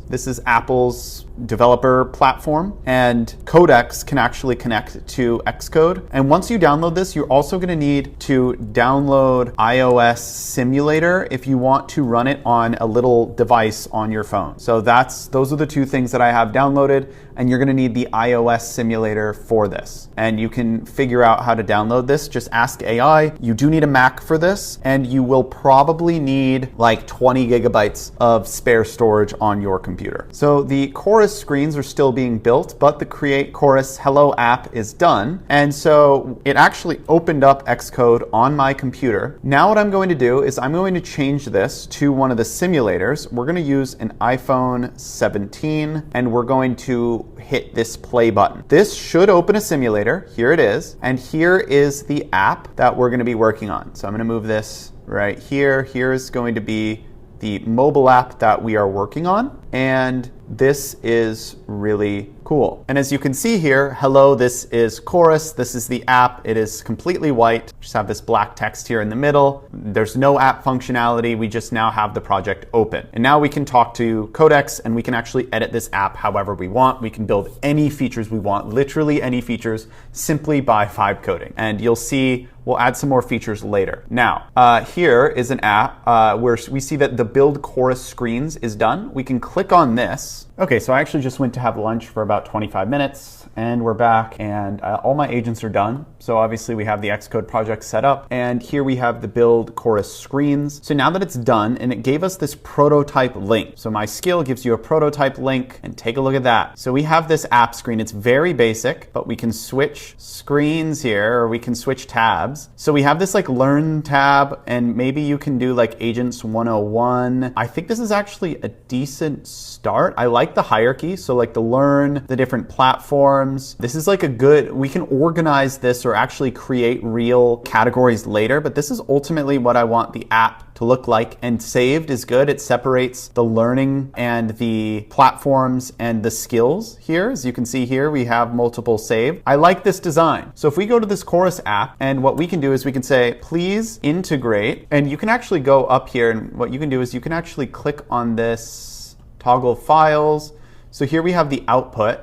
developer platform, and Codex can actually connect to Xcode. And once you download this, you're also going to need to download iOS Simulator if you want to run it on a little device on your phone. So those are the two things that I have downloaded, and you're going to need the iOS Simulator for this. And you can figure out how to download this. Just ask AI. You do need a Mac for this, and you will probably need like 20 gigabytes of spare storage on your computer. So the Chorus screens are still being built, but the Create Chorus Hello app is done. And so it actually opened up Xcode on my computer. Now what I'm going to do is I'm going to change this to one of the simulators. We're going to use an iPhone 17, and we're going to hit this play button. This should open a simulator. Here it is. And here is the app that we're going to be working on. So I'm going to move this right here. Here is going to be the mobile app that we are working on. And this is really cool. And as you can see here, hello, this is Chorus. This is the app. It is completely white. Just have this black text here in the middle. There's no app functionality. We just now have the project open. And now we can talk to Codex and we can actually edit this app however we want. We can build any features we want, literally any features, simply by vibe coding. And you'll see we'll add some more features later. Now, here is an app where we see that the build Chorus screens is done. We can click on this. Okay, so I actually just went to have lunch for about 25 minutes and we're back and all my agents are done. So obviously we have the Xcode project set up and here we have the build Chorus screens. So now that it's done and it gave us this prototype link. So my skill gives you a prototype link and take a look at that. So we have this app screen. It's very basic, but we can switch screens here or we can switch tabs. So we have this like learn tab and maybe you can do like agents 101. I think this is actually a decent start. I like the hierarchy. So like the learn, the different platforms. This is like a good, we can organize this or actually create real categories later, but this is ultimately what I want the app to look like. And saved is good. It separates the learning and the platforms and the skills here. As you can see here, we have multiple saved. I like this design. So if we go to this Chorus app and what we can do is we can say, please integrate, and you can actually go up here and what you can do is you can actually click on this toggle files. So here we have the output.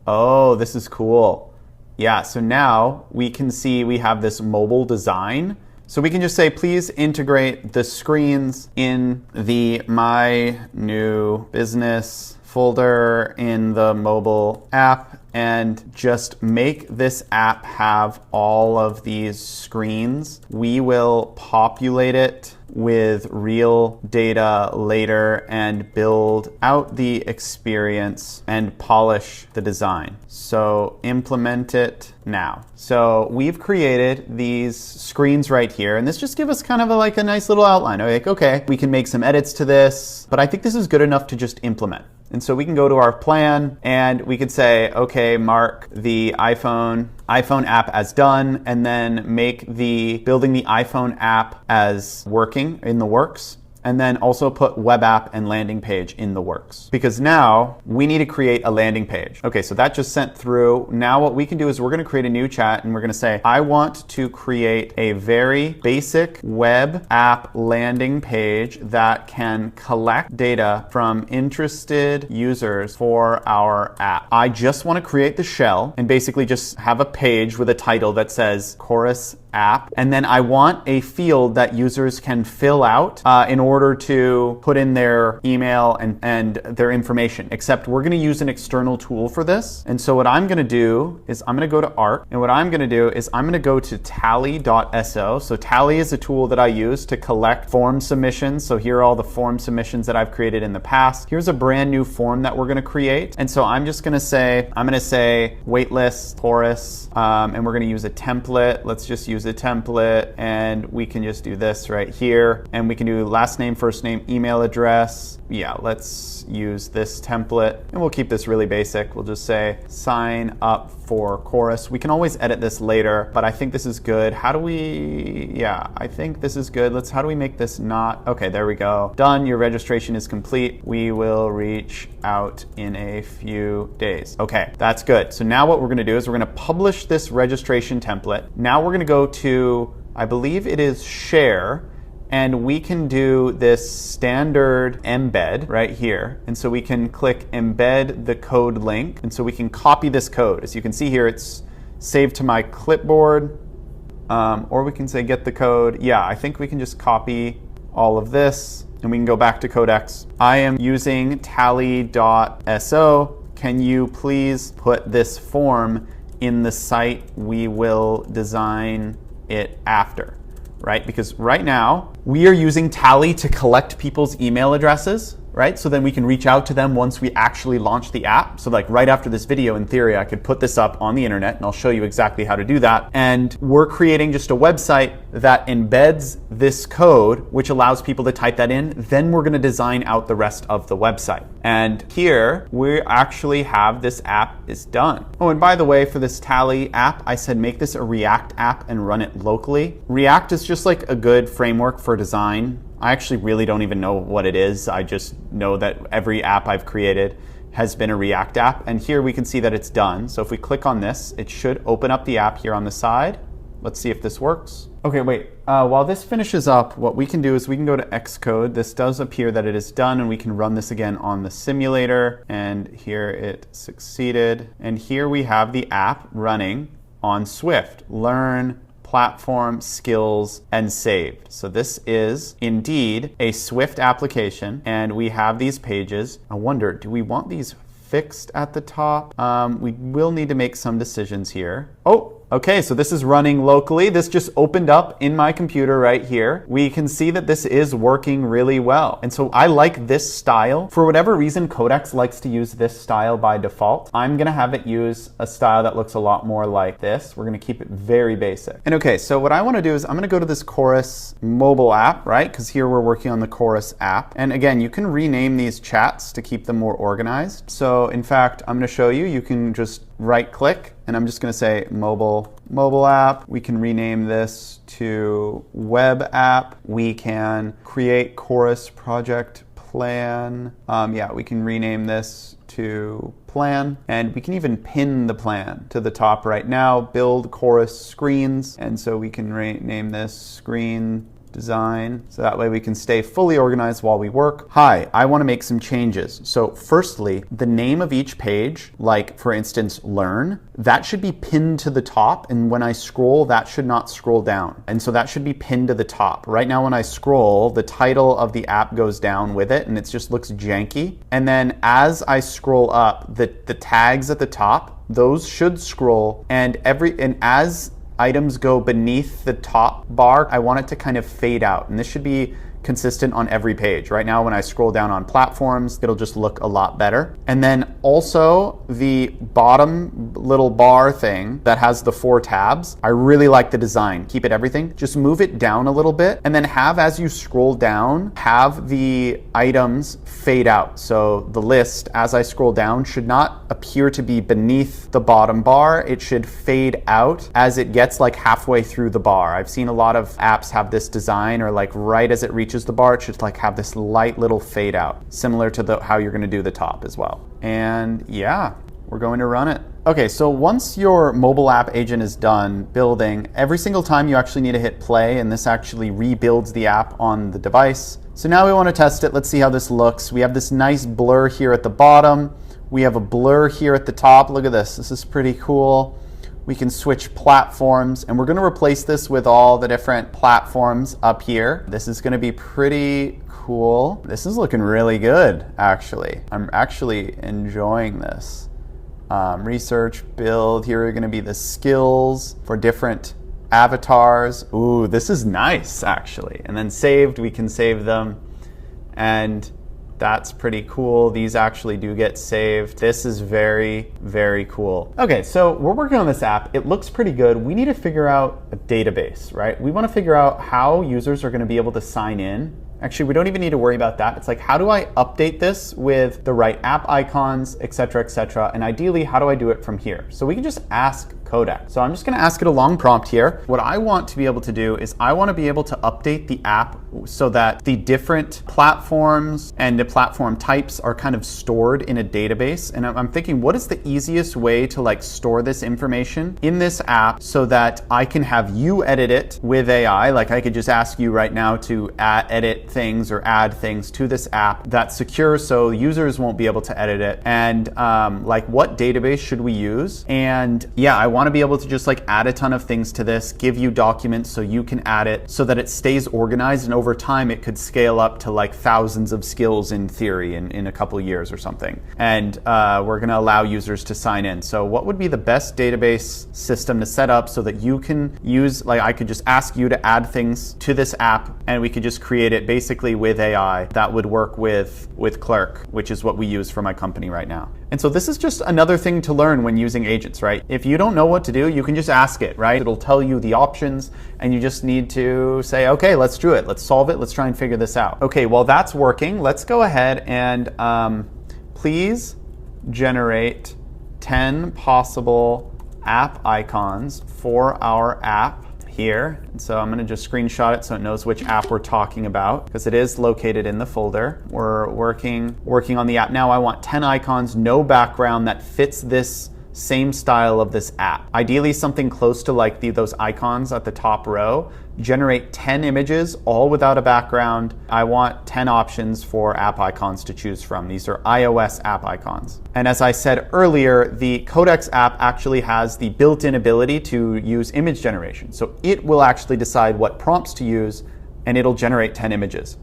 Oh, this is cool. Yeah, so now we can see we have this mobile design. So we can just say, please integrate the screens in the My New Business folder in the mobile app and just make this app have all of these screens. We will populate it with real data later and build out the experience and polish the design. So implement it now. So we've created these screens right here, and this just gives us kind of like a nice little outline. Like, okay, we can make some edits to this, but I think this is good enough to just implement. And so we can go to our plan and we could say, okay, mark the iPhone app as done, and then make the building the iPhone app as working in the works. And then also put web app and landing page in the works. Because now we need to create a landing page. Okay, so that just sent through. Now what we can do is we're gonna create a new chat and we're gonna say, I want to create a very basic web app landing page that can collect data from interested users for our app. I just wanna create the shell and basically just have a page with a title that says Chorus app. And then I want a field that users can fill out in order to put in their email and their information, except we're going to use an external tool for this. And so what I'm going to do is I'm going to go to Arc, and what I'm going to do is I'm going to go to tally.so. So Tally is a tool that I use to collect form submissions. So here are all the form submissions that I've created in the past. Here's a brand new form that we're going to create. And so I'm just going to say, waitlist Chorus, and we're going to use a template. Let's just use a template, and we can just do this right here, and we can do last name, first name, email address. Yeah, let's use this template, and we'll keep this really basic. We'll just say sign up for Chorus. We can always edit this later, but I think this is good. How do we, yeah, I think this is good. How do we make this not, okay, there we go. Done, your registration is complete. We will reach out in a few days. Okay, that's good. So now what we're gonna do is we're gonna publish this registration template. Now we're gonna go to, I believe it is share, and we can do this standard embed right here. And so we can click embed the code link. And so we can copy this code. As you can see here, it's saved to my clipboard, or we can say get the code. Yeah, I think we can just copy all of this and we can go back to Codex. I am using tally.so. Can you please put this form in the site we will design it after? Right? Because right now we are using Tally to collect people's email addresses, right? So then we can reach out to them once we actually launch the app. So like right after this video, in theory, I could put this up on the internet and I'll show you exactly how to do that. And we're creating just a website that embeds this code, which allows people to type that in. Then we're going to design out the rest of the website. And here we actually have this app is done. Oh, and by the way, for this Tally app, I said make this a React app and run it locally. React is just like a good framework for design. I actually really don't even know what it is. I just know that every app I've created has been a React app. And here we can see that it's done. So if we click on this, it should open up the app here on the side. Let's see if this works. Okay, wait. While this finishes up, what we can do is we can go to Xcode. This does appear that it is done, and we can run this again on the simulator. And here it succeeded. And here we have the app running on Swift. Learn, platform, skills, and saved. So this is indeed a Swift application, and we have these pages. I wonder, do we want these fixed at the top? We will need to make some decisions here. Oh, okay, so this is running locally. This just opened up in my computer right here. We can see that this is working really well. And so I like this style. For whatever reason, Codex likes to use this style by default. I'm gonna have it use a style that looks a lot more like this. We're gonna keep it very basic. And okay, so what I wanna do is I'm gonna go to this Chorus mobile app, right? Because here we're working on the Chorus app. And again, you can rename these chats to keep them more organized. So in fact, I'm gonna show you, you can just right click, and I'm just going to say mobile app. We can rename this to web app. We can create Chorus project plan. Yeah, we can rename this to plan, and we can even pin the plan to the top right now. Build Chorus screens, and so we can rename this screen design, so that way we can stay fully organized while we work. Hi, I want to make some changes. So firstly, the name of each page, like for instance, learn, that should be pinned to the top, and when I scroll, that should not scroll down. And so that should be pinned to the top. Right now when I scroll, the title of the app goes down with it, and it just looks janky. And then as I scroll up, the tags at the top, those should scroll, and as items go beneath the top bar, I want it to kind of fade out. And this should be consistent on every page. Right now, when I scroll down on platforms, it'll just look a lot better. And then also the bottom little bar thing that has the 4 tabs, I really like the design. Keep it everything. Just move it down a little bit, and then have, as you scroll down, have the items fade out. So the list, as I scroll down, should not appear to be beneath the bottom bar. It should fade out as it gets like halfway through the bar. I've seen a lot of apps have this design, or like right as it reaches the bar, it should like have this light little fade out, similar to how you're going to do the top as well. And yeah, we're going to run it. Okay, so once your mobile app agent is done building, every single time you actually need to hit play, and this actually rebuilds the app on the device. So now we want to test it. Let's see how this looks. We have this nice blur here at the bottom. We have a blur here at the top. Look at this. This is pretty cool. We can switch platforms, and we're going to replace this with all the different platforms up here. This is going to be pretty cool. This is looking really good, actually. I'm actually enjoying this. Research, build. Here are going to be the skills for different avatars. Ooh, this is nice, actually. And then saved, we can save them. And that's pretty cool. These actually do get saved. This is very, very cool. Okay, so we're working on this app. It looks pretty good. We need to figure out a database, right? We want to figure out how users are going to be able to sign in. Actually, we don't even need to worry about that. It's like, how do I update this with the right app icons, et cetera, and ideally, how do I do it from here? So we can just ask Codex. So I'm just gonna ask it a long prompt here. What I want to be able to do is I want to be able to update the app so that the different platforms and the platform types are kind of stored in a database. And I'm thinking, what is the easiest way to like store this information in this app so that I can have you edit it with AI? Like I could just ask you right now to edit things or add things to this app that's secure so users won't be able to edit it. And like what database should we use? And yeah, I want to be able to just like add a ton of things to this, give you documents so you can add it so that it stays organized, and over time it could scale up to like thousands of skills in theory in a couple years or something. And we're going to allow users to sign in. So what would be the best database system to set up so that you can use, like I could just ask you to add things to this app and we could just create it basically with AI that would work with Clerk, which is what we use for my company right now. And so this is just another thing to learn when using agents, right? If you don't know what to do, you can just ask it, right? It'll tell you the options and you just need to say, okay, let's do it. Let's solve it. Let's try and figure this out. Okay, while that's working, let's go ahead and please generate 10 possible app icons for our app. here. And so I'm going to just screenshot it so it knows which app we're talking about, because it is located in the folder. We're working on the app now. I want 10 icons, no background, that fits this same style of this app. Ideally something close to like those icons at the top row. Generate 10 images, all without a background. I want 10 options for app icons to choose from. These are iOS app icons. And as I said earlier, the Codex app actually has the built-in ability to use image generation. So it will actually decide what prompts to use, and it'll generate 10 images.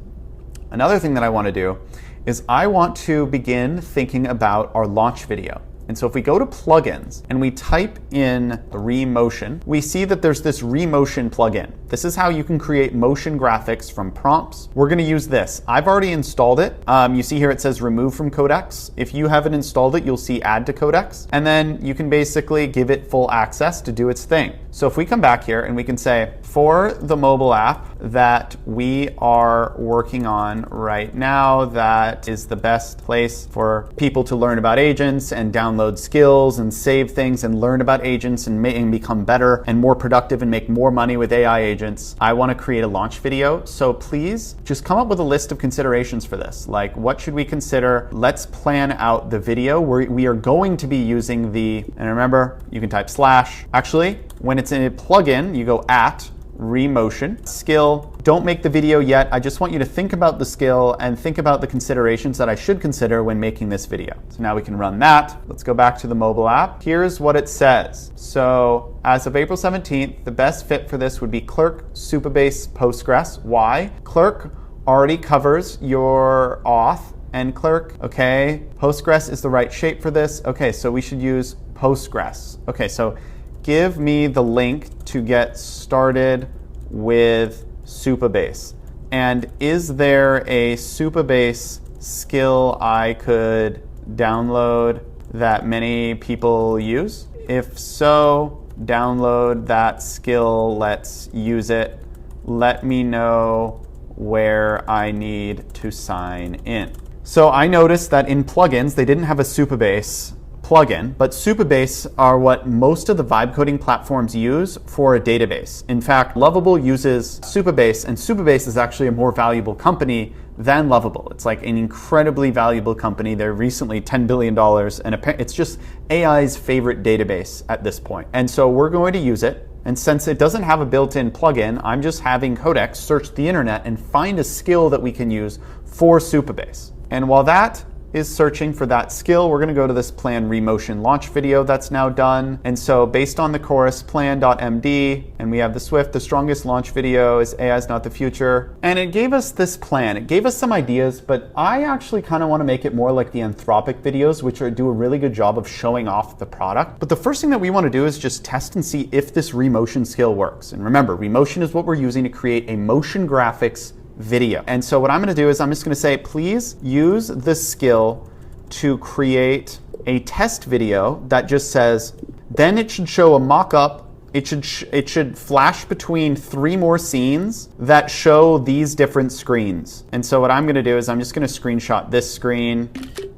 Another thing that I want to do is I want to begin thinking about our launch video. And so if we go to plugins and we type in Remotion, we see that there's this Remotion plugin. This is how you can create motion graphics from prompts. We're going to use this. I've already installed it. You see here it says remove from Codex. If you haven't installed it, you'll see add to Codex. And then you can basically give it full access to do its thing. So if we come back here and we can say, for the mobile app that we are working on right now, that is the best place for people to learn about agents and download skills and save things and learn about agents and become better and more productive and make more money with AI agents. I want to create a launch video. So please just come up with a list of considerations for this. Like, what should we consider? Let's plan out the video. We are going to be using and remember, you can type /. Actually, when it's in a plugin, you go at Remotion. Skill, don't make the video yet. I just want you to think about the skill and think about the considerations that I should consider when making this video. So now we can run that. Let's go back to the mobile app. Here's what it says. So as of April 17th, the best fit for this would be Clerk, Supabase, Postgres. Why? Clerk already covers your auth and Clerk. Okay, Postgres is the right shape for this. Okay, so we should use Postgres. Okay, so give me the link to get started with Supabase. And is there a Supabase skill I could download that many people use? If so, download that skill. Let's use it. Let me know where I need to sign in. So I noticed that in plugins, they didn't have a Supabase plugin, but Supabase are what most of the vibe coding platforms use for a database. In fact, Lovable uses Supabase, and Supabase is actually a more valuable company than Lovable. It's like an incredibly valuable company. They're recently $10 billion, and it's just AI's favorite database at this point. And so we're going to use it. And since it doesn't have a built-in plugin, I'm just having Codex search the internet and find a skill that we can use for Supabase. And while that is searching for that skill, we're going to go to this plan Remotion launch video that's now done. And so based on the chorus plan.md, and we have the Swift, the strongest launch video is AI is not the future. And it gave us this plan. It gave us some ideas, but I actually kind of want to make it more like the Anthropic videos, which do a really good job of showing off the product. But the first thing that we want to do is just test and see if this Remotion skill works. And remember, Remotion is what we're using to create a motion graphics video. And so what I'm going to do is I'm just going to say, please use this skill to create a test video that just says, then it should show a mock-up. It should flash between 3 more scenes that show these different screens. And so what I'm going to do is I'm just going to screenshot this screen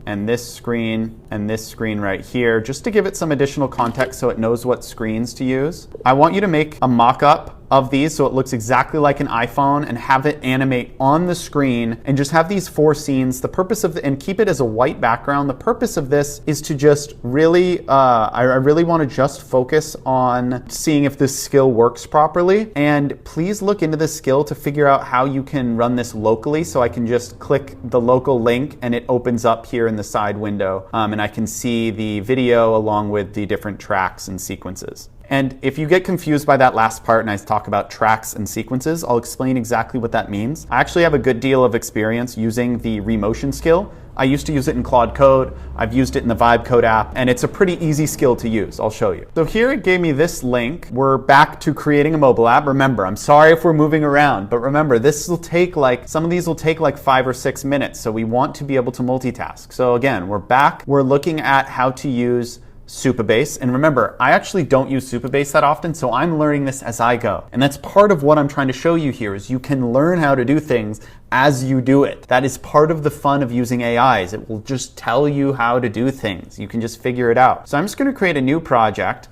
and this screen and this screen right here, just to give it some additional context so it knows what screens to use. I want you to make a mock-up of these so it looks exactly like an iPhone and have it animate on the screen and just have these 4 scenes. The purpose of and keep it as a white background. The purpose of this is to just really, I really want to just focus on seeing if this skill works properly. And please look into this skill to figure out how you can run this locally. So I can just click the local link and it opens up here in the side window. And I can see the video along with the different tracks and sequences. And if you get confused by that last part and I talk about tracks and sequences, I'll explain exactly what that means. I actually have a good deal of experience using the Remotion skill. I used to use it in Claude Code. I've used it in the Vibe Code app, and it's a pretty easy skill to use. I'll show you. So here it gave me this link. We're back to creating a mobile app. Remember, I'm sorry if we're moving around, but remember, this will take some of these will take like 5 or 6 minutes. So we want to be able to multitask. So again, we're back. We're looking at how to use Supabase. And remember, I actually don't use Supabase that often, so I'm learning this as I go. And that's part of what I'm trying to show you here is you can learn how to do things as you do it. That is part of the fun of using AIs. It will just tell you how to do things. You can just figure it out. So I'm just going to create a new project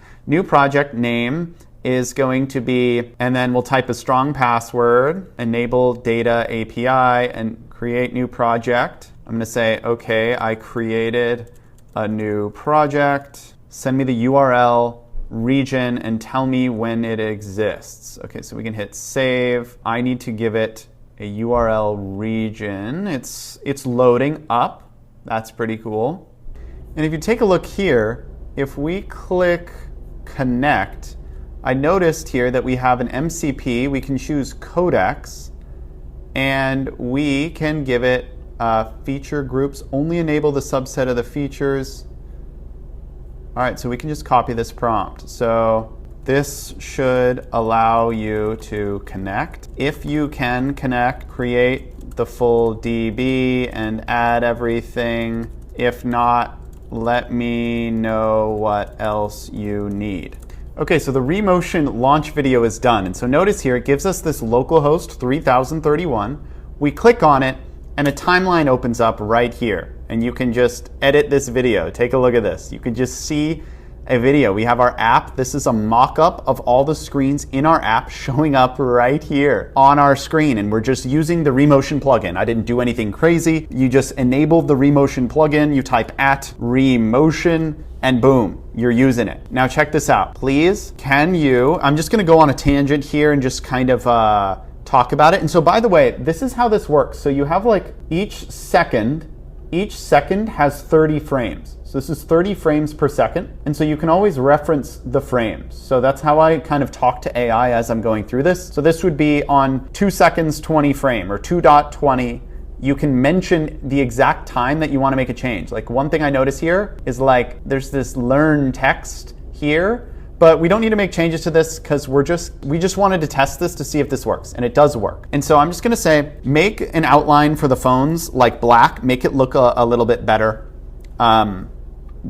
name is going to be, and then we'll type a strong password, enable data API, and create new project. I'm going to say, okay, I created a new project. Send me the URL, region, and tell me when it exists. Okay, so we can hit save. I need to give it a URL region. It's loading up. That's pretty cool. And if you take a look here, if we click connect, I noticed here that we have an MCP. We can choose Codex, and we can give it feature groups, only enable the subset of the features. All right, so we can just copy this prompt. So this should allow you to connect. If you can connect, create the full DB and add everything. If not, let me know what else you need. Okay, so the Remotion launch video is done. And so notice here, it gives us this localhost 3031. We click on it, and a timeline opens up right here. And you can just edit this video. Take a look at this. You can just see a video. We have our app. This is a mock-up of all the screens in our app showing up right here on our screen. And we're just using the Remotion plugin. I didn't do anything crazy. You just enabled the Remotion plugin. You type @Remotion, and boom, you're using it. Now check this out. Please, can you, I'm just gonna go on a tangent here and just kind of talk about it. And so by the way, this is how this works. So you have like each second has 30 frames. So this is 30 frames per second. And so you can always reference the frames. So that's how I kind of talk to AI as I'm going through this. So this would be on 2 seconds, 20 frame, or 2.20. You can mention the exact time that you want to make a change. Like one thing I notice here is like there's this learn text here, but we don't need to make changes to this because we just wanted to test this to see if this works, and it does work. And so I'm just gonna say, make an outline for the phones like black, make it look a little bit better.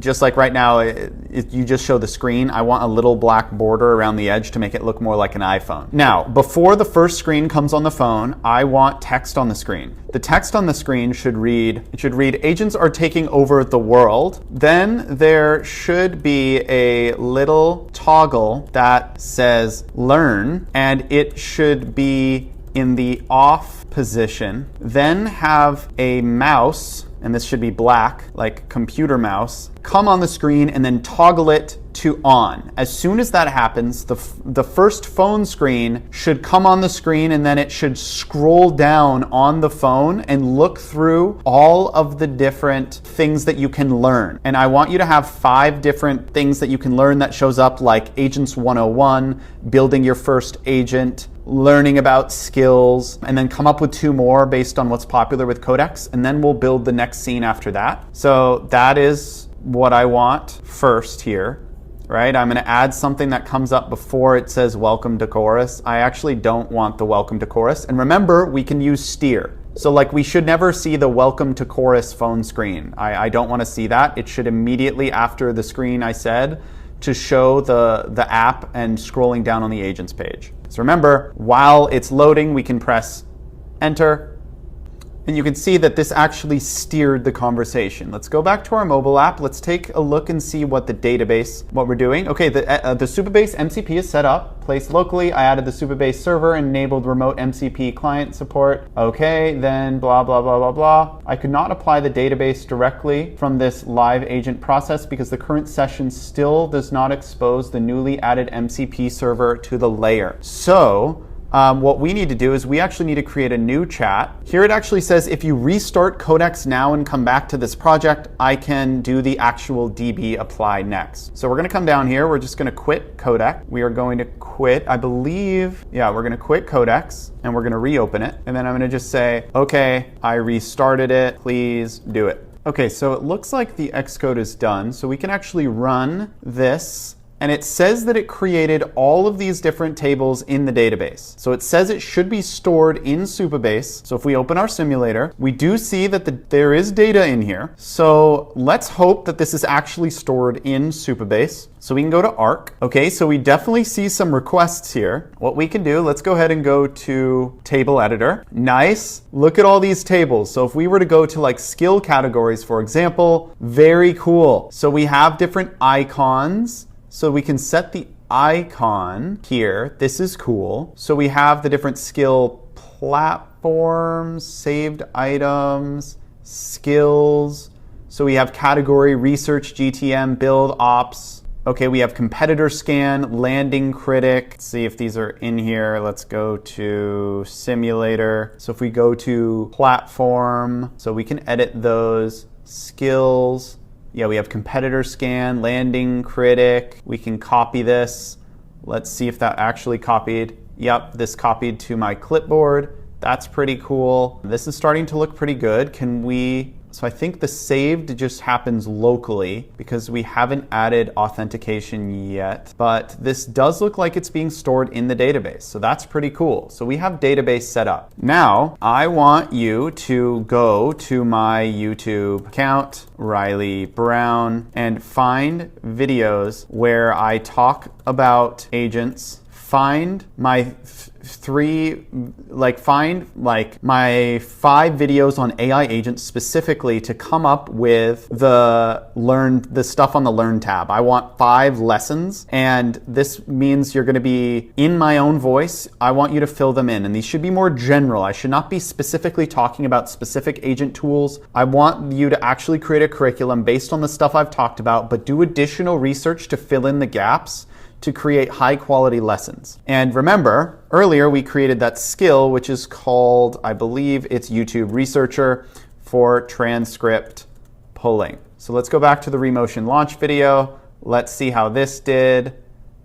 Just like right now, you just show the screen. I want a little black border around the edge to make it look more like an iPhone. Now, before the first screen comes on the phone, I want text on the screen. The text on the screen should read, agents are taking over the world. Then there should be a little toggle that says learn, and it should be in the off position. Then have a mouse, and this should be black, like computer mouse, come on the screen and then toggle it to on. As soon as that happens, the first phone screen should come on the screen, and then it should scroll down on the phone and look through all of the different things that you can learn. And I want you to have 5 different things that you can learn that shows up, like Agents 101, building your first agent, learning about skills, and then come up with 2 more based on what's popular with Codex, and then we'll build the next scene after that. So that is what I want first here, right? I'm going to add something that comes up before it says welcome to chorus. I actually don't want the welcome to chorus. And remember, we can use steer. So like we should never see the welcome to chorus phone screen. I don't want to see that. It should immediately after the screen I said to show the app and scrolling down on the agents page. So remember, while it's loading, we can press enter. And you can see that this actually steered the conversation. Let's go back to our mobile app. Let's take a look and see what what we're doing. Okay, the Supabase MCP is set up, placed locally. I added the Supabase server and enabled remote MCP client support. Okay, then blah, blah, blah, blah, blah. I could not apply the database directly from this live agent process because the current session still does not expose the newly added MCP server to the layer. So, what we need to do is we actually need to create a new chat. Here it actually says if you restart Codex now and come back to this project, I can do the actual DB apply next. So we're going to come down here. We're just going to quit Codex. We are going to quit, I believe, we're going to quit Codex and we're going to reopen it. And then I'm going to just say, okay, I restarted it. Please do it. Okay, so it looks like the Xcode is done. So we can actually run this. And it says that it created all of these different tables in the database. So it says it should be stored in Supabase. So if we open our simulator, we do see that there is data in here. So let's hope that this is actually stored in Supabase. So we can go to Arc. Okay, so we definitely see some requests here. What we can do, let's go ahead and go to Table Editor. Nice. Look at all these tables. So if we were to go to like skill categories, for example, very cool. So we have different icons. So we can set the icon here. This is cool. So we have the different skill platforms, saved items, skills. So we have category, research, GTM, build, ops. Okay, we have competitor scan, landing critic. Let's see if these are in here. Let's go to simulator. So if we go to platform, so we can edit those. Skills. Yeah, we have competitor scan, landing critic. We can copy this. Let's see if that actually copied. Yep, this copied to my clipboard. That's pretty cool. This is starting to look pretty good. So I think the saved just happens locally because we haven't added authentication yet, but this does look like it's being stored in the database. So that's pretty cool. So we have database set up. Now I want you to go to my YouTube account, Riley Brown, and find videos where I talk about agents. Find my my 5 videos on AI agents specifically to come up with the stuff on the Learn tab. I want 5 lessons, and this means you're going to be in my own voice. I want you to fill them in, and these should be more general. I should not be specifically talking about specific agent tools. I want you to actually create a curriculum based on the stuff I've talked about, but do additional research to fill in the gaps to create high quality lessons. And remember, earlier we created that skill, which is called, I believe it's YouTube Researcher for transcript pulling. So let's go back to the Remotion launch video. Let's see how this did.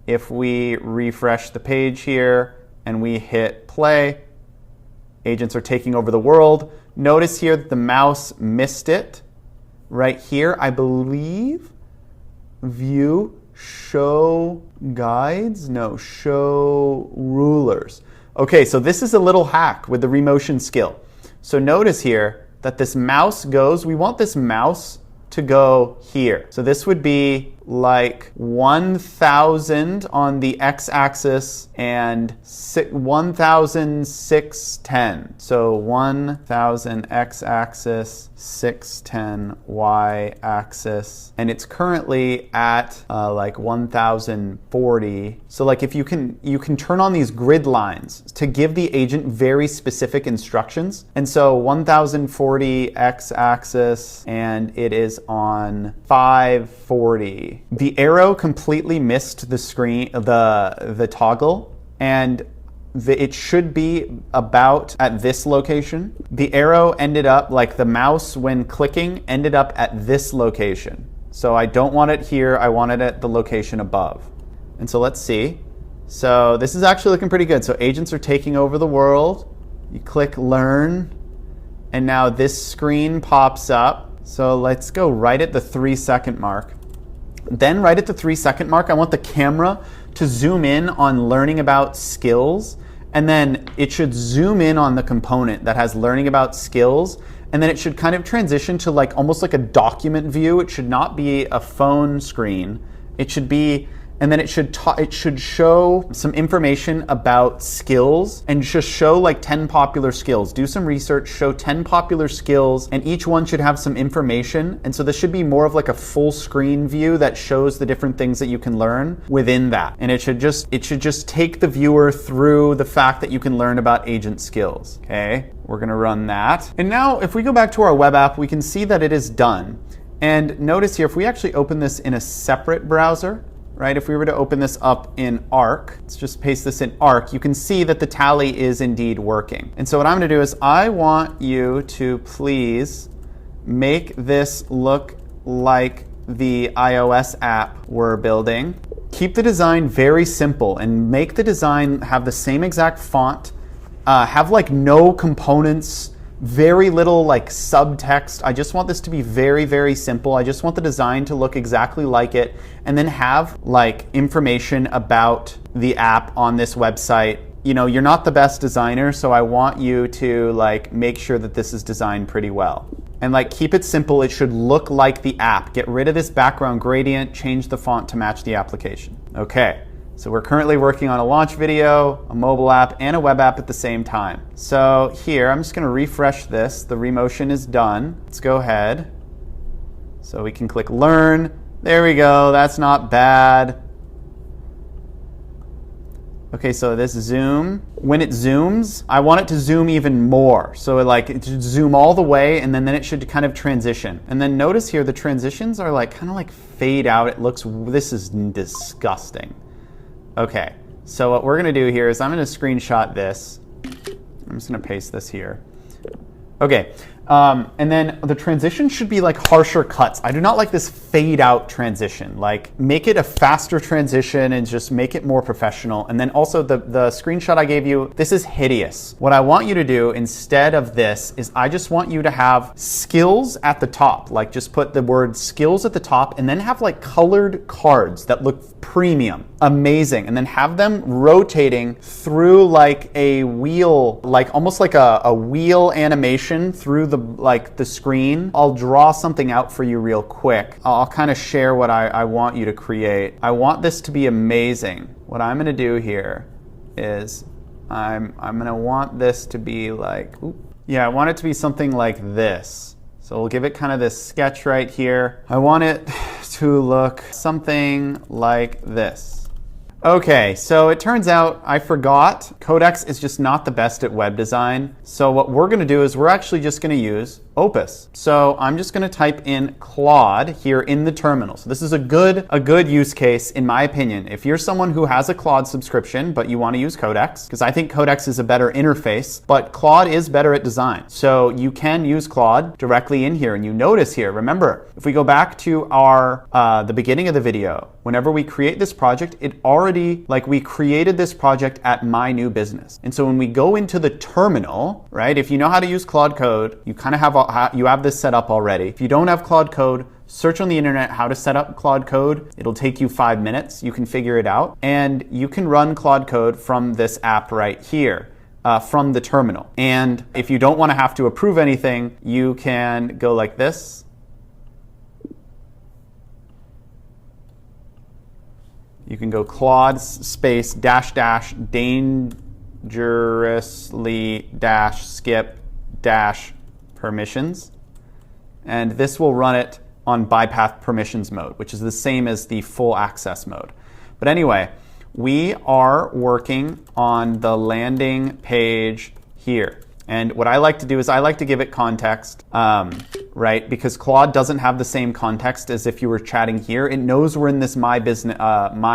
If we refresh the page here and we hit play, agents are taking over the world. Notice here that the mouse missed it. Right here, I believe, view, show guides? No, show rulers. Okay, so this is a little hack with the Remotion skill. So notice here that this mouse goes, we want this mouse to go here. So this would be like 1,000 on the x-axis and 1,610. So 1,000 x-axis, 610 y-axis, and it's currently at like 1,040. So like if you can turn on these grid lines to give the agent very specific instructions. And so 1,040 x-axis, and it is on 540. The arrow completely missed the screen, the toggle, and it should be about at this location. The arrow ended up, like the mouse when clicking, ended up at this location. So I don't want it here, I want it at the location above. And so let's see. So this is actually looking pretty good. So agents are taking over the world. You click learn, and now this screen pops up. So let's go right at the 3-second mark. Then right at the 3-second mark, I want the camera to zoom in on learning about skills, and then it should zoom in on the component that has learning about skills, and then it should kind of transition to like almost like a document view. It should not be a phone screen. It should be, and then it should show some information about skills and just show like 10 popular skills. Do some research, show 10 popular skills, and each one should have some information. And so this should be more of like a full screen view that shows the different things that you can learn within that. And it should just take the viewer through the fact that you can learn about agent skills. Okay, we're gonna run that. And now if we go back to our web app, we can see that it is done. And notice here, if we actually open this in a separate browser, right? If we were to open this up in Arc, let's just paste this in Arc, you can see that the tally is indeed working. And so what I'm going to do is I want you to please make this look like the iOS app we're building. Keep the design very simple and make the design have the same exact font, have like no components, very little like subtext. I just want this to be very, very simple. I just want the design to look exactly like it, and then have like information about the app on this website. You know, you're not the best designer, so I want you to like make sure that this is designed pretty well. And like keep it simple. It should look like the app. Get rid of this background gradient, change the font to match the application. Okay. So we're currently working on a launch video, a mobile app, and a web app at the same time. So here, I'm just going to refresh this. The Remotion is done. Let's go ahead. So we can click Learn. There we go. That's not bad. Okay, so this zoom, when it zooms, I want it to zoom even more. So it should zoom all the way, and then it should kind of transition. And then notice here, the transitions are like kind of like fade out. It looks, this is disgusting. Okay, so what we're gonna do here is I'm gonna screenshot this. I'm just gonna paste this here. Okay, and then the transition should be like harsher cuts. I do not like this fade out transition. Like, make it a faster transition and just make it more professional. And then also the screenshot I gave you, this is hideous. What I want you to do instead of this is I just want you to have skills at the top. Like, just put the word skills at the top and then have like colored cards that look premium, amazing. And then have them rotating through like a wheel, like almost like a wheel animation through the screen. I'll draw something out for you real quick. I'll kind of share what I want you to create. I want this to be amazing. What I'm gonna do here is I'm gonna want this to be like, I want it to be something like this. So we'll give it kind of this sketch right here. I want it to look something like this. Okay, so it turns out I forgot. Codex is just not the best at web design. So what we're gonna do is we're actually just gonna use Opus. So I'm just gonna type in Claude here in the terminal. So this is a good use case in my opinion. If you're someone who has a Claude subscription, but you wanna use Codex, because I think Codex is a better interface, but Claude is better at design. So you can use Claude directly in here. And you notice here, remember, if we go back to our, the beginning of the video, whenever we create this project, it already, like we created this project at My New Business. And so when we go into the terminal, right, if you know how to use Claude Code, you kind of have this set up already. If you don't have Claude Code, search on the internet how to set up Claude Code. It'll take you 5 minutes. You can figure it out. And you can run Claude Code from this app right here. From the terminal. And if you don't want to have to approve anything, you can go like this. You can go Claude space dash dash dangerously dash skip dash permissions. And this will run it on bypass permissions mode, which is the same as the full access mode. But anyway, we are working on the landing page here. And what I like to do is I like to give it context, right? Because Claude doesn't have the same context as if you were chatting here. It knows we're in this My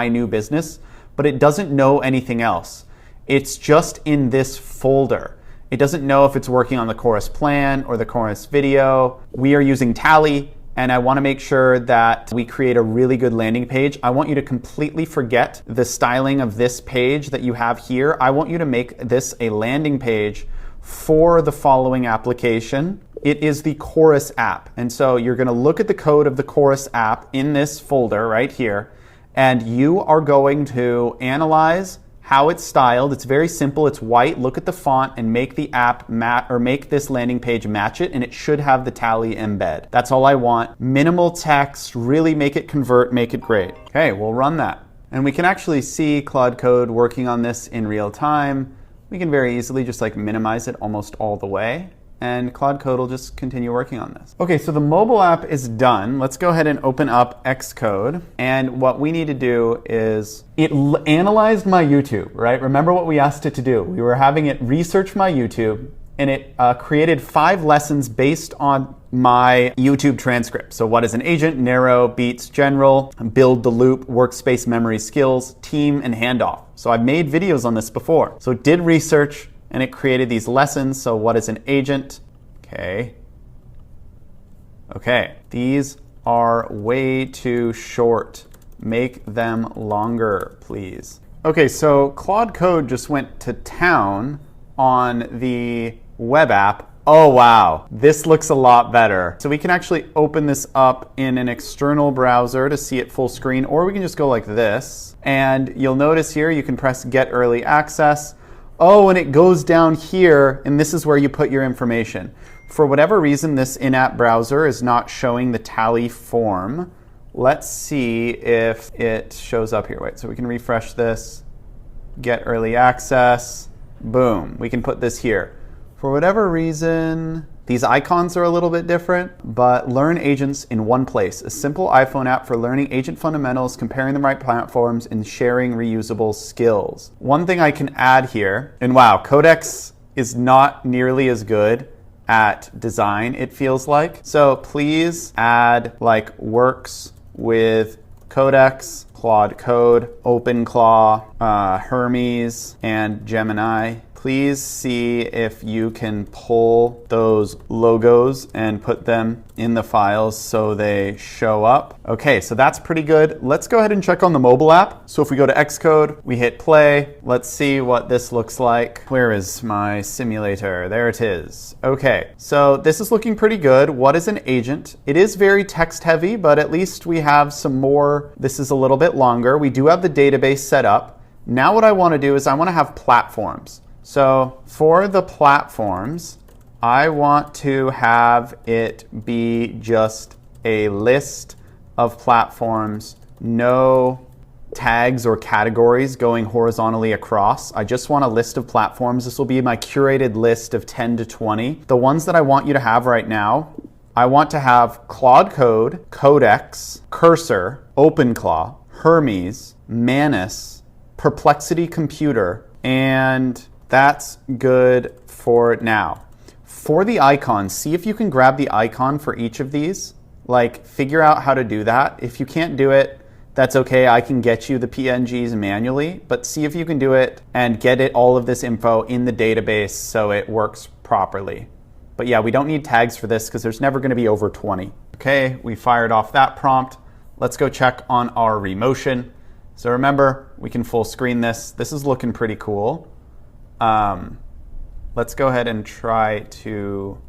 New Business, but it doesn't know anything else. It's just in this folder. It doesn't know if it's working on the course plan or the course video. We are using Tally. And I want to make sure that we create a really good landing page. I want you to completely forget the styling of this page that you have here. I want you to make this a landing page for the following application. It is the Chorus app. And so you're going to look at the code of the Chorus app in this folder right here, and you are going to analyze how it's styled. It's very simple. It's white. Look at the font and make the app make this landing page match it, and it should have the Tally embed. That's all I want. Minimal text, really make it convert, make it great. Okay, we'll run that. And we can actually see Claude Code working on this in real time. We can very easily just like minimize it almost all the way, and Claude Code will just continue working on this. Okay, so the mobile app is done. Let's go ahead and open up Xcode. And what we need to do is, it analyzed my YouTube, right? Remember what we asked it to do. We were having it research my YouTube, and it created 5 lessons based on my YouTube transcript. So what is an agent, narrow, beats, general, build the loop, workspace memory skills, team, and handoff. So I've made videos on this before. So it did research, and it created these lessons. So what is an agent? Okay, these are way too short. Make them longer, please. Okay, so Claude Code just went to town on the web app. Oh wow, this looks a lot better. So we can actually open this up in an external browser to see it full screen, or we can just go like this. And you'll notice here you can press Get Early Access. Oh, and it goes down here, and this is where you put your information. For whatever reason, this in-app browser is not showing the Tally form. Let's see if it shows up here. Wait, so we can refresh this, Get Early Access, boom. We can put this here. For whatever reason, These icons are a little bit different, but learn agents in one place. A simple iPhone app for learning agent fundamentals, comparing the right platforms, and sharing reusable skills. One thing I can add here, and wow, Codex is not nearly as good at design, it feels like. So please add like works with Codex, Claude Code, OpenClaw, Hermes, and Gemini. Please see if you can pull those logos and put them in the files so they show up. Okay, so that's pretty good. Let's go ahead and check on the mobile app. So if we go to Xcode, we hit play. Let's see what this looks like. Where is my simulator? There it is. Okay, so this is looking pretty good. What is an agent? It is very text heavy, but at least we have some more. This is a little bit longer. We do have the database set up. Now what I want to do is I want to have platforms. So for the platforms, I want to have it be just a list of platforms, no tags or categories going horizontally across. I just want a list of platforms. This will be my curated list of 10 to 20. The ones that I want you to have right now, I want to have Claude Code, Codex, Cursor, OpenClaw, Hermes, Manus, Perplexity Computer, and that's good for now. For the icons, see if you can grab the icon for each of these. Like, figure out how to do that. If you can't do it, that's okay. I can get you the PNGs manually, but see if you can do it and get it all of this info in the database so it works properly. But yeah, we don't need tags for this because there's never going to be over 20. Okay, we fired off that prompt. Let's go check on our remotion. So remember, we can full screen this. This is looking pretty cool. Let's go ahead and try to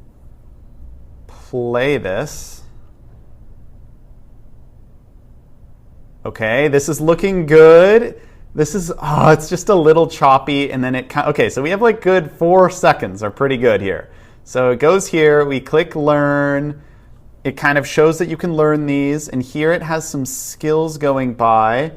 play this. Okay, this is looking good. This is, it's just a little choppy, and then okay, so we have like good 4 seconds are pretty good here. So it goes here, we click learn. It kind of shows that you can learn these, and here it has some skills going by.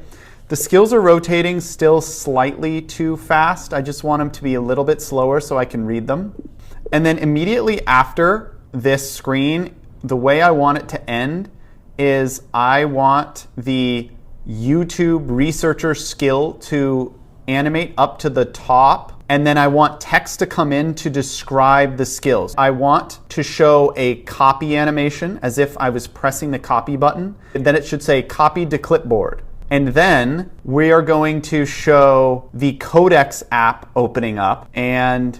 The skills are rotating still slightly too fast. I just want them to be a little bit slower so I can read them. And then immediately after this screen, the way I want it to end is I want the YouTube researcher skill to animate up to the top, and then I want text to come in to describe the skills. I want to show a copy animation as if I was pressing the copy button. And then it should say copied to clipboard. And then we are going to show the Codex app opening up. And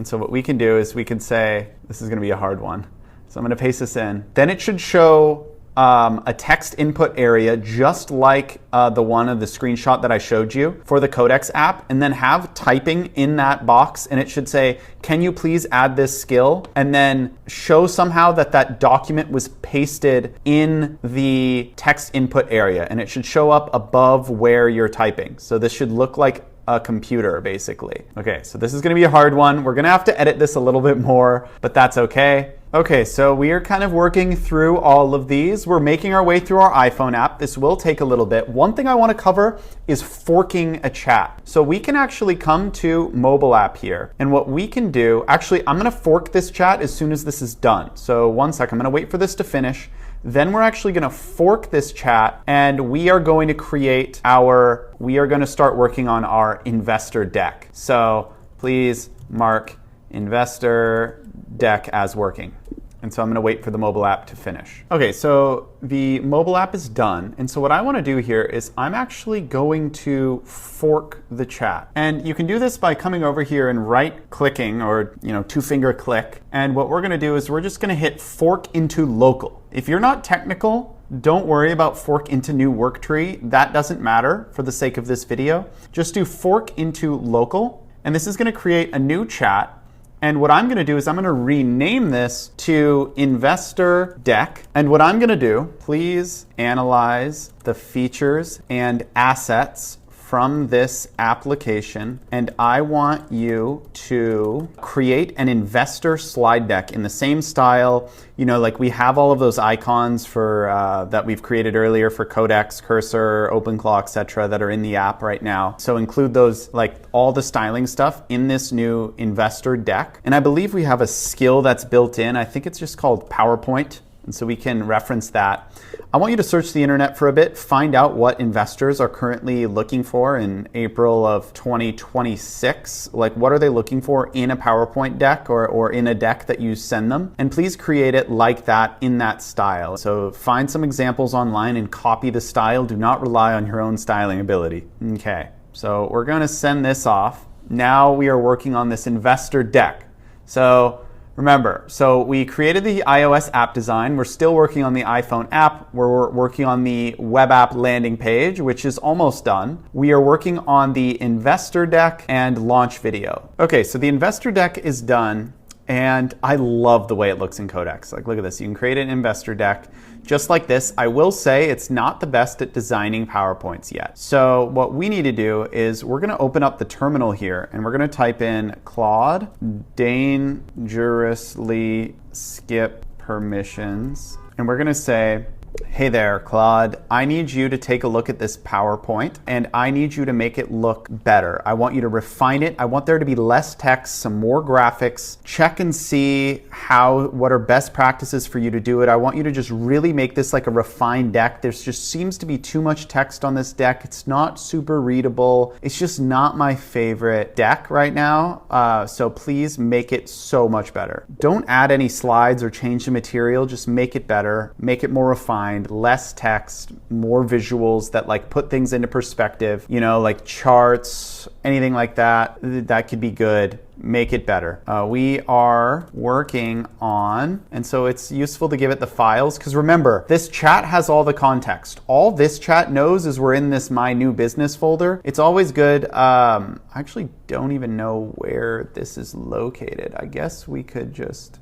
so what we can do is we can say, this is going to be a hard one. So I'm going to paste this in. Then it should show a text input area just like the one of the screenshot that I showed you for the Codex app, and then have typing in that box, and it should say, can you please add this skill? And then show somehow that that document was pasted in the text input area, and it should show up above where you're typing. So this should look like a computer, basically. Okay, so this is going to be a hard one. We're going to have to edit this a little bit more, but that's okay. Okay, so we are kind of working through all of these. We're making our way through our iPhone app. This will take a little bit. One thing I want to cover is forking a chat. So we can actually come to mobile app here. And what we can do, actually, I'm going to fork this chat as soon as this is done. So one sec, I'm going to wait for this to finish. Then we're actually going to fork this chat, and we are going to start working on our investor deck. So please mark investor deck as working. And so I'm going to wait for the mobile app to finish. Okay, so the mobile app is done. And so what I want to do here is I'm actually going to fork the chat. And you can do this by coming over here and right-clicking, or 2-finger click. And what we're going to do is we're just going to hit fork into local. If you're not technical, don't worry about fork into new work tree. That doesn't matter for the sake of this video. Just do fork into local. And this is going to create a new chat. And what I'm going to do is I'm going to rename this to Investor Deck. And what I'm going to do, please analyze the features and assets from this application, and I want you to create an investor slide deck in the same style. You know, like we have all of those icons for that we've created earlier for Codex, Cursor, OpenClaw, etc. that are in the app right now. So include those, like all the styling stuff in this new investor deck. And I believe we have a skill that's built in. I think it's just called PowerPoint. And so we can reference that. I want you to search the internet for a bit, find out what investors are currently looking for in April of 2026. Like, what are they looking for in a PowerPoint deck or in a deck that you send them? And please create it like that, in that style. So find some examples online and copy the style. Do not rely on your own styling ability. Okay, so we're going to send this off. Now we are working on this investor deck. So remember, so we created the iOS app design. We're still working on the iPhone app. We're working on the web app landing page, which is almost done. We are working on the investor deck and launch video. Okay, so the investor deck is done, and I love the way it looks in Codex. Like, look at this. You can create an investor deck just like this. I will say it's not the best at designing PowerPoints yet. So what we need to do is we're going to open up the terminal here, and we're going to type in Claude dangerously skip permissions. And we're going to say, hey there, Claude, I need you to take a look at this PowerPoint, and I need you to make it look better. I want you to refine it. I want there to be less text, some more graphics. Check and see what are best practices for you to do it. I want you to just really make this like a refined deck. There just seems to be too much text on this deck. It's not super readable. It's just not my favorite deck right now. So please make it so much better. Don't add any slides or change the material. Just make it better. Make it more refined, less text, more visuals that like put things into perspective, you know, like charts, anything like that. That could be good. Make it better. We are working on, and so it's useful to give it the files, because remember, this chat has all the context. All this chat knows is we're in this My New Business folder. It's always good. I actually don't even know where this is located. I guess we could just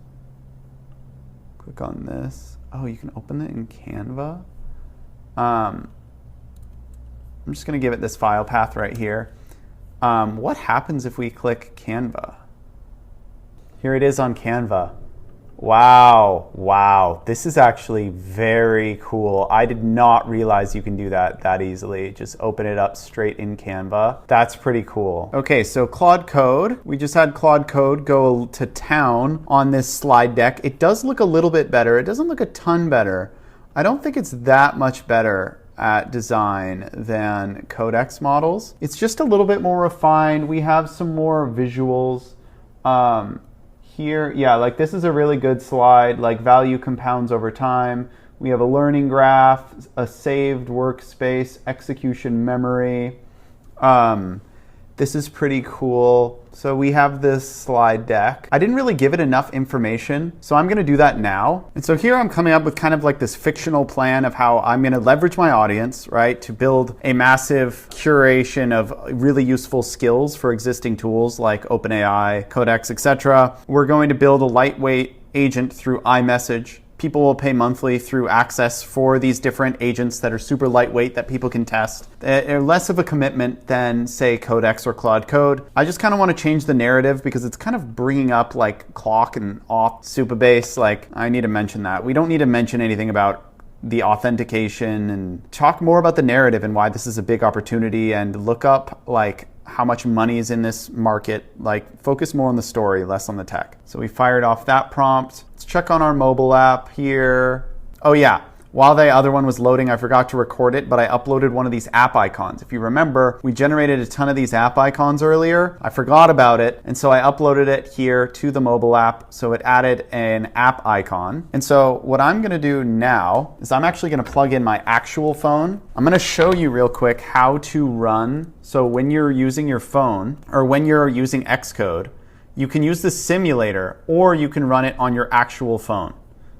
click on this. Oh, you can open it in Canva. I'm just going to give it this file path right here. What happens if we click Canva? Here it is on Canva. Wow. This is actually very cool. I did not realize you can do that easily. Just open it up straight in Canva. That's pretty cool. Okay, so Claude Code. We just had Claude Code go to town on this slide deck. It does look a little bit better. It doesn't look a ton better. I don't think it's that much better at design than Codex models. It's just a little bit more refined. We have some more visuals. Here, yeah, like this is a really good slide, like value compounds over time. We have a learning graph, a saved workspace, execution memory. This is pretty cool. So we have this slide deck. I didn't really give it enough information, so I'm gonna do that now. And so here I'm coming up with kind of like this fictional plan of how I'm gonna leverage my audience, right, to build a massive curation of really useful skills for existing tools like OpenAI, Codex, etc. We're going to build a lightweight agent through iMessage. People will pay monthly through access for these different agents that are super lightweight that people can test. They're less of a commitment than, say, Codex or Claude Code. I just kind of want to change the narrative because it's kind of bringing up like clock and auth Supabase. Like, I need to mention that. We don't need to mention anything about the authentication, and talk more about the narrative and why this is a big opportunity, and look up like how much money is in this market. Like, focus more on the story, less on the tech. So we fired off that prompt. Let's check on our mobile app here. Oh yeah, while the other one was loading, I forgot to record it, but I uploaded one of these app icons. If you remember, we generated a ton of these app icons earlier. I forgot about it, and so I uploaded it here to the mobile app, so it added an app icon. And so what I'm gonna do now is I'm actually gonna plug in my actual phone. I'm gonna show you real quick how to run. So when you're using your phone, or when you're using Xcode, you can use the simulator, or you can run it on your actual phone.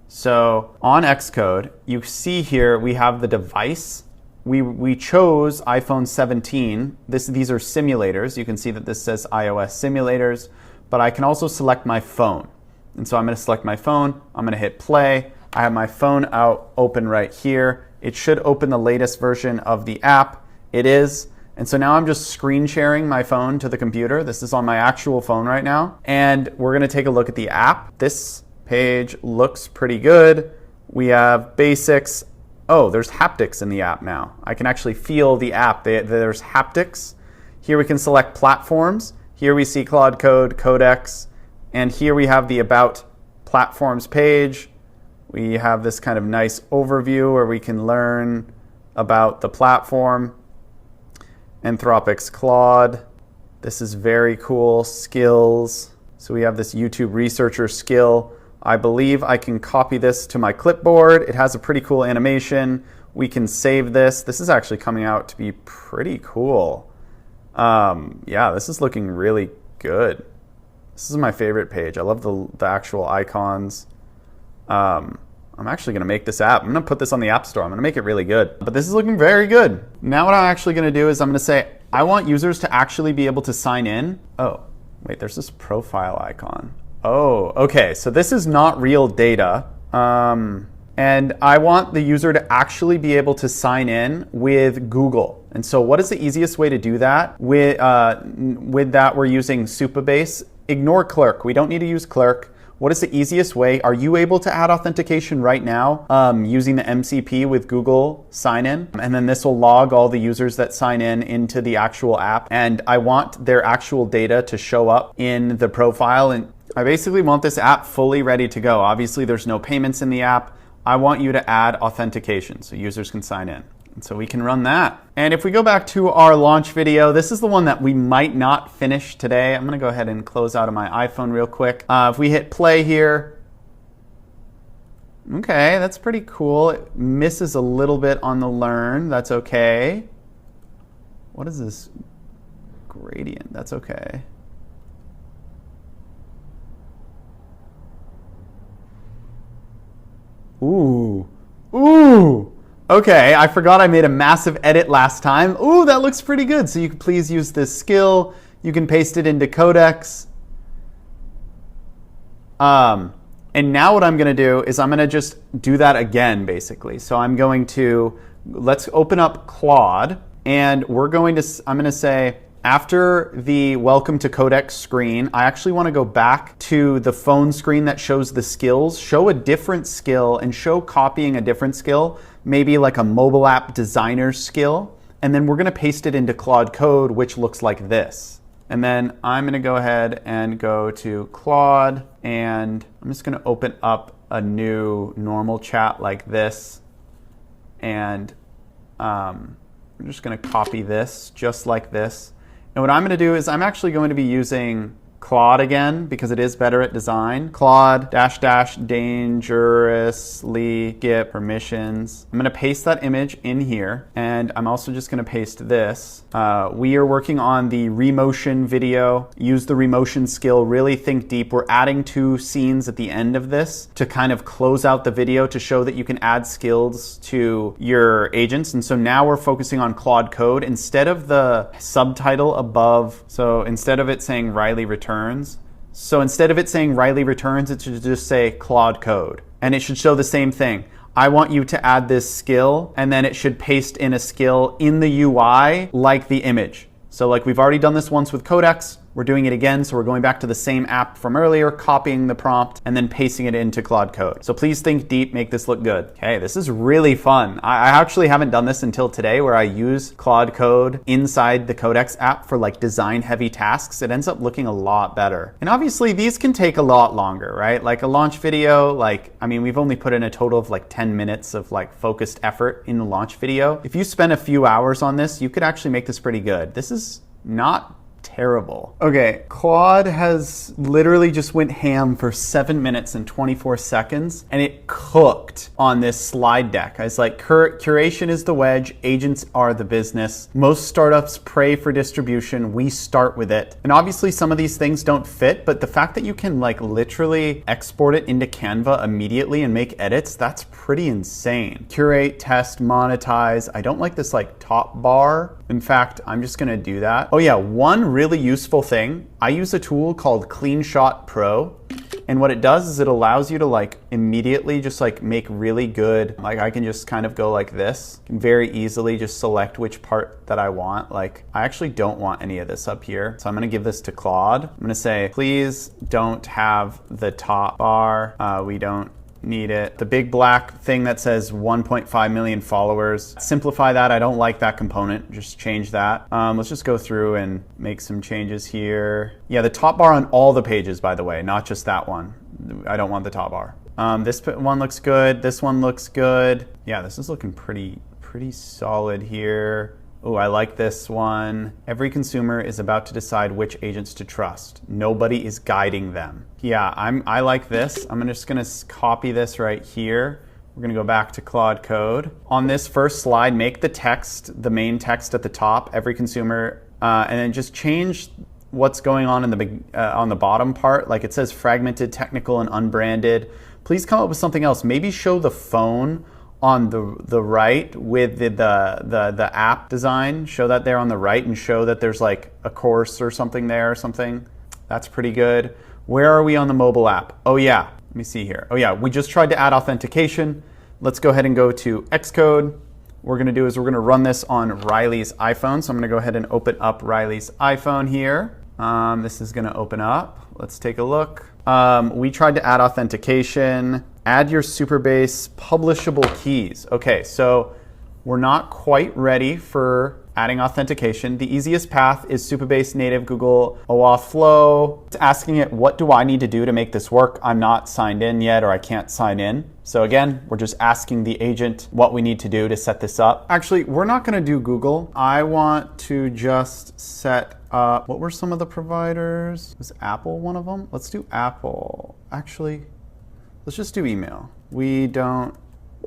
So on Xcode, you see here we have the device. We chose iPhone 17. These are simulators. You can see that this says iOS simulators, but I can also select my phone. And so I'm going to select my phone. I'm going to hit play. I have my phone out open right here. It should open the latest version of the app. It is. And so now I'm just screen sharing my phone to the computer. This is on my actual phone right now. And we're gonna take a look at the app. This page looks pretty good. We have basics. Oh, there's haptics in the app now. I can actually feel the app. There's haptics. Here we can select platforms. Here we see Claude Code, Codex, and here we have the About Platforms page. We have this kind of nice overview where we can learn about the platform. Anthropic's Claude. This is very cool. Skills. So we have this YouTube researcher skill. I believe I can copy this to my clipboard. It has a pretty cool animation. We can save this. This is actually coming out to be pretty cool. Yeah, this is looking really good. This is my favorite page. I love the actual icons. I'm actually going to make this app. I'm going to put this on the App Store. I'm going to make it really good. But this is looking very good. Now what I'm actually going to do is I'm going to say, I want users to actually be able to sign in. Oh, wait, there's this profile icon. Oh, okay, so this is not real data. And I want the user to actually be able to sign in with Google. And so what is the easiest way to do that? With that, we're using Supabase. Ignore Clerk. We don't need to use Clerk. What is the easiest way? Are you able to add authentication right now using the MCP with Google sign in? And then this will log all the users that sign in into the actual app. And I want their actual data to show up in the profile. And I basically want this app fully ready to go. Obviously, there's no payments in the app. I want you to add authentication so users can sign in. And so we can run that. And if we go back to our launch video, this is the one that we might not finish today. I'm gonna go ahead and close out of my iPhone real quick. If we hit play here, okay, that's pretty cool. It misses a little bit on the learn, that's okay. What is this gradient? That's okay. Ooh, ooh. Okay, I forgot I made a massive edit last time. Ooh, that looks pretty good. So you can please use this skill. You can paste it into Codex. And now what I'm gonna do is I'm gonna just do that again, basically. So I'm going to, let's open up Claude and I'm gonna say, after the welcome to Codex screen, I actually want to go back to the phone screen that shows the skills, show a different skill and show copying a different skill, maybe like a mobile app designer skill. And then we're going to paste it into Claude Code, which looks like this. And then I'm going to go ahead and go to Claude and I'm just going to open up a new normal chat like this. And I'm just going to copy this just like this. And what I'm going to do is I'm actually going to be using Claude again because it is better at design. Claude -- dangerously get permissions. I'm going to paste that image in here and I'm also just going to paste this. We are working on the remotion video. Use the remotion skill, really think deep. We're adding 2 scenes at the end of this to kind of close out the video to show that you can add skills to your agents. And so now we're focusing on Claude Code instead of the subtitle above. So instead of it saying Riley returns, so instead of it saying Riley returns, it should just say Claude Code. And it should show the same thing. I want you to add this skill, and then it should paste in a skill in the UI like the image. So like we've already done this once with Codex, we're doing it again, so we're going back to the same app from earlier, copying the prompt, and then pasting it into Claude Code. So please think deep, make this look good. Okay, this is really fun. I actually haven't done this until today where I use Claude Code inside the Codex app for like design-heavy tasks. It ends up looking a lot better. And obviously these can take a lot longer, right? Like a launch video, we've only put in a total of like 10 minutes of like focused effort in the launch video. If you spend a few hours on this, you could actually make this pretty good. This is not terrible. Okay, Claude has literally just went ham for 7 minutes and 24 seconds and it cooked on this slide deck. I was like, curation is the wedge, agents are the business. Most startups pray for distribution, we start with it. And obviously some of these things don't fit, but the fact that you can like literally export it into Canva immediately and make edits, that's pretty insane. Curate, test, monetize. I don't like this like top bar. In fact, I'm just gonna do that. Oh yeah, one really useful thing, I use a tool called CleanShot Pro, And what it does is it allows you to like immediately just like make really good, like I can just kind of go like this, can very easily just select which part that I want. Like I actually don't want any of this up here. So I'm gonna give this to Claude. I'm gonna say, please don't have the top bar. We don't need it. The big black thing that says 1.5 million followers. Simplify that. I don't like that component. Just change that. Let's just go through and make some changes here. Yeah, the top bar on all the pages, by the way, not just that one. I don't want the top bar. This one looks good. This one looks good. Yeah, this is looking pretty solid here. Oh, I like this one. Every consumer is about to decide which agents to trust. Nobody is guiding them. Yeah, I like this. I'm just gonna copy this right here. We're gonna go back to Claude Code. On this first slide, make the text, the main text at the top, every consumer, and then just change what's going on in the bottom part. Like it says fragmented, technical, and unbranded. Please come up with something else. Maybe show the phone on the right with the app design. Show that there on the right and show that there's like a course or something there or something. That's pretty good. Where are we on the mobile app? Oh yeah, let me see here. Oh yeah, we just tried to add authentication. Let's go ahead and go to Xcode. What we're gonna do is we're gonna run this on Riley's iPhone. So I'm gonna go ahead and open up Riley's iPhone here. This is gonna open up. Let's take a look. We tried to add authentication. Add your Supabase publishable keys. Okay, so we're not quite ready for adding authentication. The easiest path is Supabase native Google OAuth flow. It's asking it, what do I need to do to make this work? I'm not signed in yet, or I can't sign in. So again, we're just asking the agent what we need to do to set this up. Actually, we're not gonna do Google. I want to just set up, what were some of the providers? Was Apple one of them? Let's do Apple. Actually, let's just do email. We don't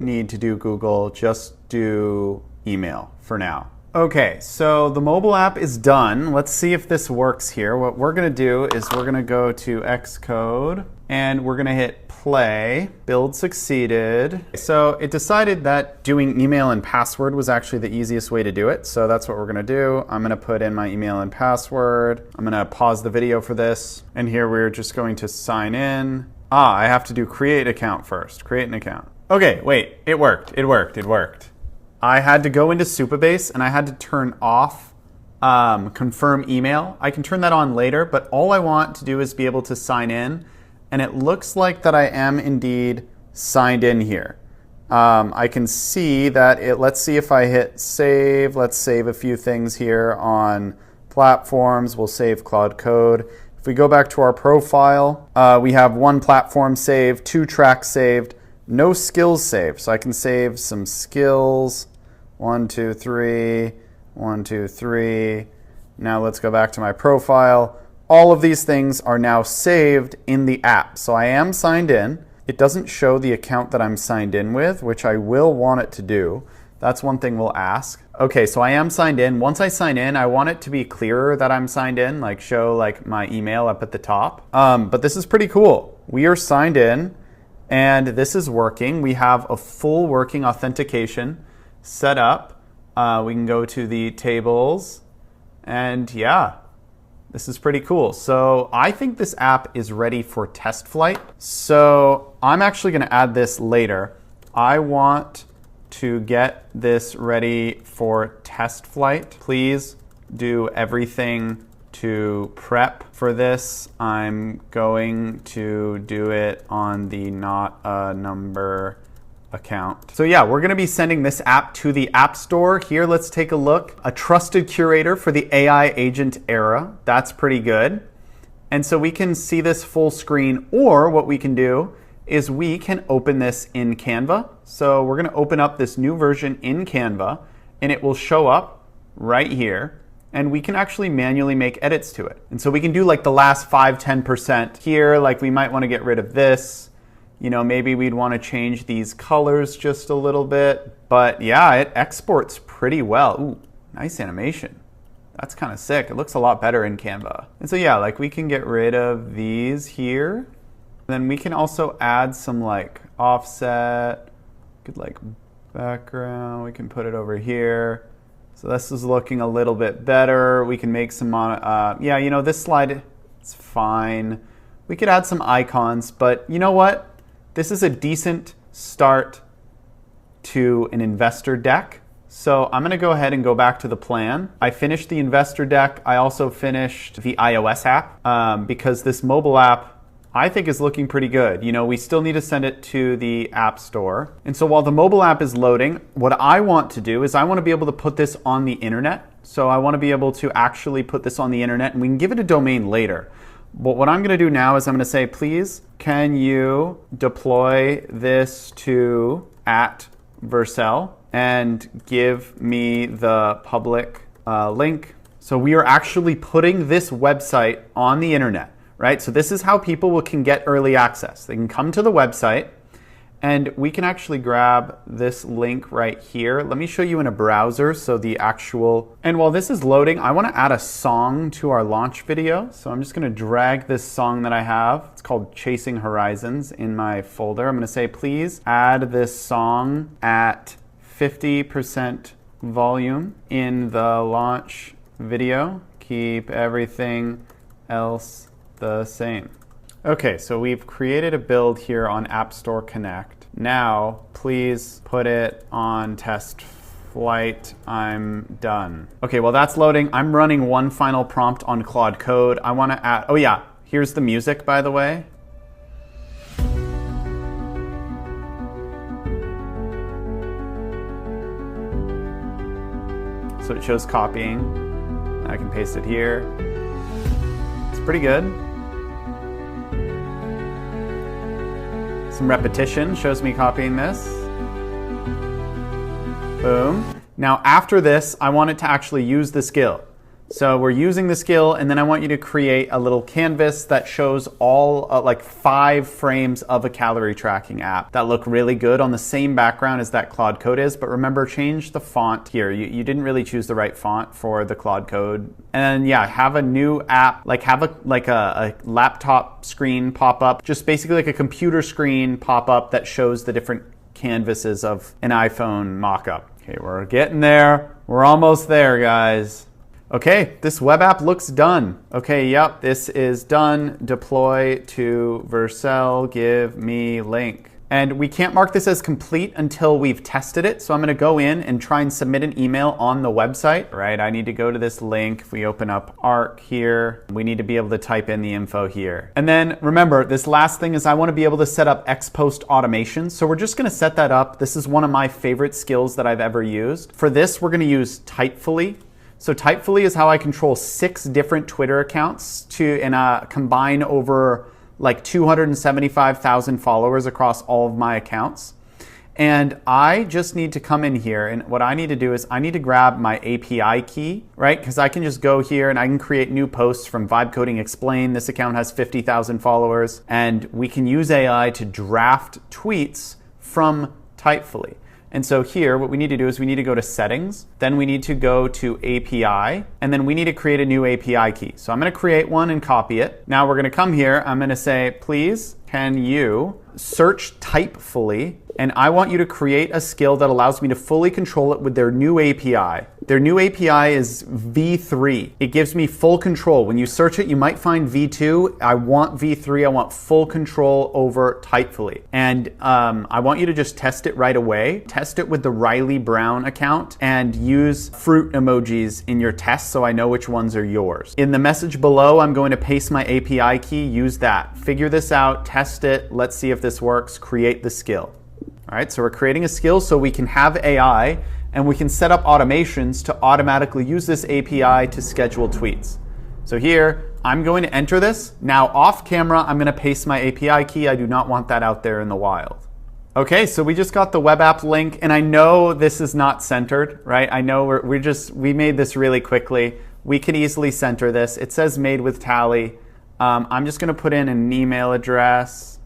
need to do Google, just do email for now. Okay, so the mobile app is done. Let's see if this works here. What we're gonna do is we're gonna go to Xcode and we're gonna hit play. Build succeeded. So it decided that doing email and password was actually the easiest way to do it. So that's what we're gonna do. I'm gonna put in my email and password. I'm gonna pause the video for this. And here we're just going to sign in. I have to do create account first. Create an account. Okay, wait, it worked. I had to go into Supabase and I had to turn off confirm email. I can turn that on later, but all I want to do is be able to sign in. And it looks like that I am indeed signed in here. I can see that let's see if I hit save. Let's save a few things here on platforms. We'll save Claude Code. If we go back to our profile, we have 1 platform saved, 2 tracks saved, no skills saved. So I can save some skills. 1, 2, 3, 1, 2, 3. Now let's go back to my profile. All of these things are now saved in the app. So I am signed in. It doesn't show the account that I'm signed in with, which I will want it to do. That's one thing we'll ask. Okay, so I am signed in. Once I sign in, I want it to be clearer that I'm signed in, like show like my email up at the top. But this is pretty cool. We are signed in and this is working. We have a full working authentication set up. We can go to the tables and yeah, this is pretty cool. So I think this app is ready for test flight. So I'm actually gonna add this later. I want to get this ready for test flight. Please do everything to prep for this. I'm going to do it on the not a number account. So yeah, we're gonna be sending this app to the App Store. Here, let's take a look. A trusted curator for the AI agent era. That's pretty good. And so we can see this full screen, or what we can do is we can open this in Canva. So we're gonna open up this new version in Canva and it will show up right here. And we can actually manually make edits to it. And so we can do like the last 5-10% here. Like we might wanna get rid of this. You know, maybe we'd want to change these colors just a little bit. But yeah, it exports pretty well. Ooh, nice animation. That's kind of sick. It looks a lot better in Canva. And so yeah, like we can get rid of these here. Then we can also add some like offset, good like background. We can put it over here. So this is looking a little bit better. We can make some, yeah, you know, this slide, it's fine. We could add some icons, but you know what? This is a decent start to an investor deck. So I'm going to go ahead and go back to the plan. I finished the investor deck. I also finished the iOS app because this mobile app I think is looking pretty good. You know, we still need to send it to the App Store. And so while the mobile app is loading, what I want to do is I want to be able to put this on the internet. So I want to be able to actually put this on the internet, and we can give it a domain later. But what I'm going to do now is I'm going to say, please, can you deploy this to @Vercel and give me the public link? So we are actually putting this website on the internet, right? So this is how people can get early access. They can come to the website, and we can actually grab this link right here. Let me show you in a browser, so the actual, and while this is loading, I want to add a song to our launch video. So I'm just going to drag this song that I have. It's called Chasing Horizons in my folder. I'm going to say, please add this song at 50% volume in the launch video. Keep everything else the same. Okay, so we've created a build here on App Store Connect. Now, please put it on test flight. I'm done. Okay, well that's loading. I'm running one final prompt on Claude Code. I want to add, oh yeah, here's the music, by the way. So it shows copying. I can paste it here. It's pretty good. Some repetition shows me copying this. Boom. Now after this, I want it to actually use the skill. So we're using the skill, and then I want you to create a little canvas that shows all like 5 frames of a calorie tracking app that look really good on the same background as that Claude Code is. But remember, change the font here. You didn't really choose the right font for the Claude Code. And yeah, have a new app, like have a laptop screen pop up, just basically like a computer screen pop up that shows the different canvases of an iPhone mock-up. Okay, we're getting there. We're almost there, guys. Okay, this web app looks done. Okay, yep, this is done. Deploy to Vercel, give me link. And we can't mark this as complete until we've tested it. So I'm gonna go in and try and submit an email on the website, right? I need to go to this link. If we open up Arc here, we need to be able to type in the info here. And then remember, this last thing is I wanna be able to set up ex-post automation. So we're just gonna set that up. This is one of my favorite skills that I've ever used. For this, we're gonna use Typefully. So Typefully is how I control 6 different Twitter accounts and combine over like 275,000 followers across all of my accounts. And I just need to come in here, and what I need to do is I need to grab my API key, right? Because I can just go here and I can create new posts from Vibe Coding Explain. This account has 50,000 followers, and we can use AI to draft tweets from Typefully. And so here, what we need to do is we need to go to Settings, then we need to go to API, and then we need to create a new API key. So I'm going to create one and copy it. Now we're going to come here. I'm going to say, please, can you search Typefully? And I want you to create a skill that allows me to fully control it with their new API. Their new API is V3. It gives me full control. When you search it, you might find V2. I want V3. I want full control over Typefully. And I want you to just test it right away. Test it with the Riley Brown account and use fruit emojis in your test so I know which ones are yours. In the message below, I'm going to paste my API key. Use that. Figure this out. Test it. Let's see if this works. Create the skill. All right, so we're creating a skill so we can have AI and we can set up automations to automatically use this API to schedule tweets. So here, I'm going to enter this. Now off camera, I'm going to paste my API key. I do not want that out there in the wild. Okay, so we just got the web app link, and I know this is not centered, right? I know we made this really quickly. We can easily center this. It says made with Tally. I'm just going to put in an email address.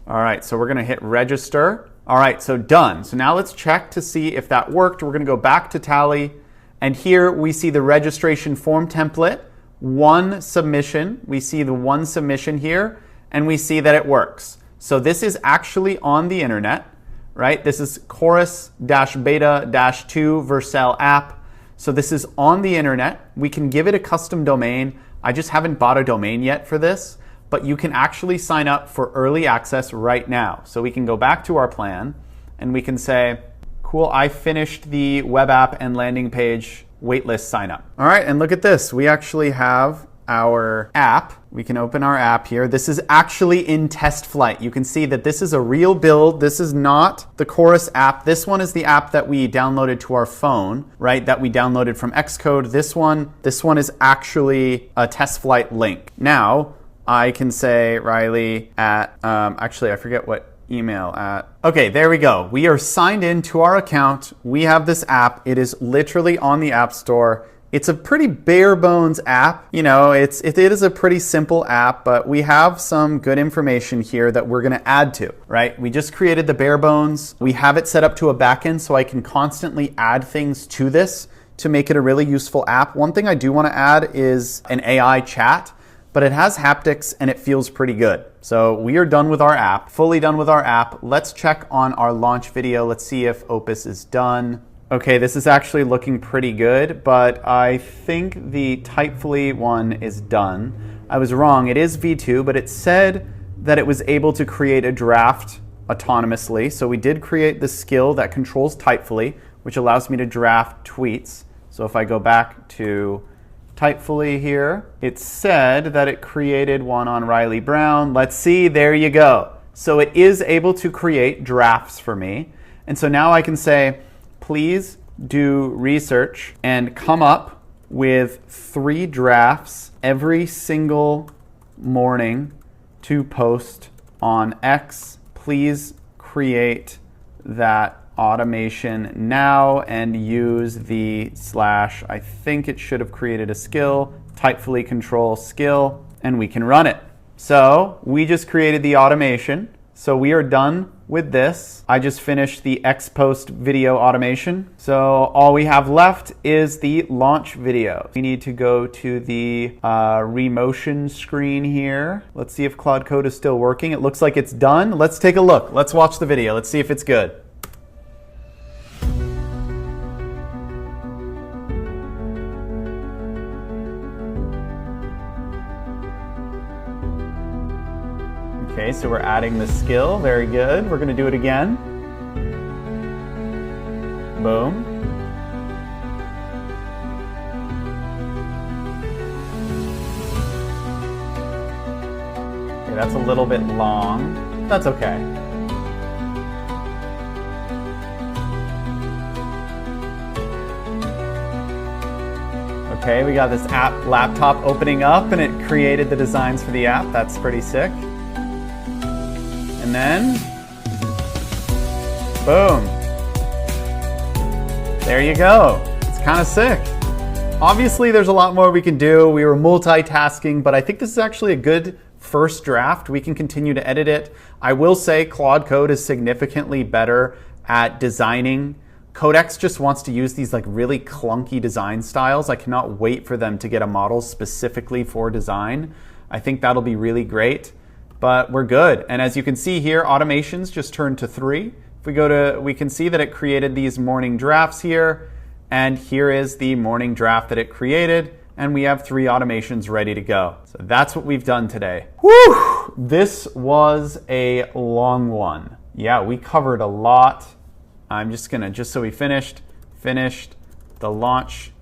All right, so we're going to hit register. All right, so done. So now let's check to see if that worked. We're going to go back to Tally, and here we see the registration form template, one submission. We see the one submission here, and we see that it works. So this is actually on the internet, right? This is chorus-beta-2 Vercel app. So this is on the internet. We can give it a custom domain. I just haven't bought a domain yet for this. but you can actually sign up for early access right now. So we can go back to our plan and we can say, cool, I finished the web app and landing page waitlist sign up. All right, and look at this. We actually have our app. We can open our app here. This is actually in test flight. You can see that this is a real build. This is not the Chorus app. This one is the app that we downloaded to our phone, right? That we downloaded from Xcode. This one is actually a test flight link. Now, I can say Riley at, actually I forget what email at. Okay, there we go. We are signed in to our account. We have this app. It is literally on the App Store. It's a pretty bare bones app. You know, it is a pretty simple app, but we have some good information here that we're gonna add to, right? We just created the bare bones. We have it set up to a backend so I can constantly add things to this to make it a really useful app. One thing I do wanna add is an AI chat, but it has haptics and it feels pretty good. So we are done with our app, fully done with our app. Let's check on our launch video. Let's see if Opus is done. Okay, this is actually looking pretty good, but I think the Typefully one is done. I was wrong, it is V2, but it said that it was able to create a draft autonomously. So we did create the skill that controls Typefully, which allows me to draft tweets. So if I go back to Typefully here, it said that it created one on Riley Brown. Let's see, there you go. So it is able to create drafts for me. And so now I can say, please do research and come up with 3 drafts every single morning to post on X. Please create that automation now and use the / I think it should have created a skill, Typefully control skill, and we can run it. So we just created the automation. So we are done with this. I just finished the X post video automation. So all we have left is the launch video. We need to go to the remotion screen here. Let's see if Claude Code is still working. It looks like it's done. Let's take a look. Let's watch the video. Let's see if it's good. Okay, so we're adding the skill. Very good. We're going to do it again. Boom. Okay, that's a little bit long. That's okay. Okay, we got this app laptop opening up and it created the designs for the app. That's pretty sick. And then, boom. There you go. It's kind of sick. Obviously, there's a lot more we can do. We were multitasking, but I think this is actually a good first draft. We can continue to edit it. I will say Claude Code is significantly better at designing. Codex just wants to use these like really clunky design styles. I cannot wait for them to get a model specifically for design. I think that'll be really great. But we're good. And as you can see here, automations just turned to 3. If we go to, we can see that it created these morning drafts here. And here is the morning draft that it created. And we have 3 automations ready to go. So that's what we've done today. Whew! This was a long one. Yeah, we covered a lot. I'm just gonna, just so we finished the launch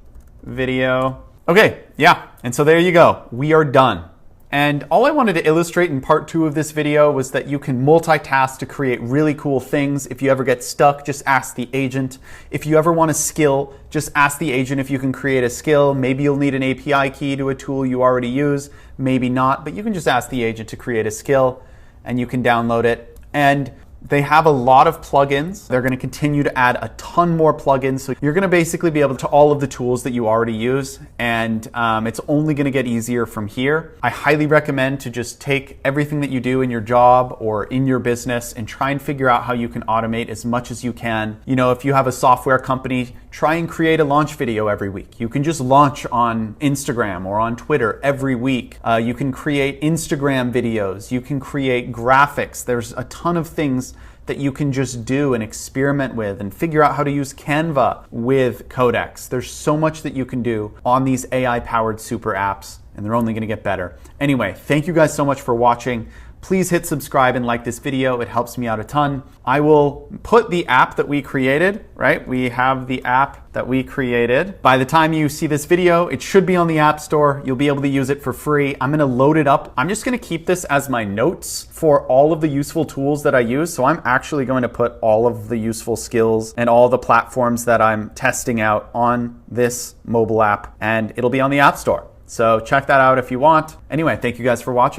video. Okay, yeah, and so there you go. We are done. And all I wanted to illustrate in part 2 of this video was that you can multitask to create really cool things. If you ever get stuck, just ask the agent. If you ever want a skill, just ask the agent if you can create a skill. Maybe you'll need an API key to a tool you already use, maybe not, but you can just ask the agent to create a skill and you can download it. And they have a lot of plugins. They're going to continue to add a ton more plugins. So you're going to basically be able to all of the tools that you already use. And it's only going to get easier from here. I highly recommend to just take everything that you do in your job or in your business and try and figure out how you can automate as much as you can. You know, if you have a software company, try and create a launch video every week. You can just launch on Instagram or on Twitter every week. You can create Instagram videos. You can create graphics. There's a ton of things that you can just do and experiment with and figure out how to use Canva with Codex. There's so much that you can do on these AI-powered super apps, and they're only going to get better. Anyway, thank you guys so much for watching. Please hit subscribe and like this video. It helps me out a ton. I will put the app that we created, right? We have the app that we created. By the time you see this video, it should be on the App Store. You'll be able to use it for free. I'm gonna load it up. I'm just gonna keep this as my notes for all of the useful tools that I use. So I'm actually going to put all of the useful skills and all the platforms that I'm testing out on this mobile app, and it'll be on the App Store. So check that out if you want. Anyway, thank you guys for watching.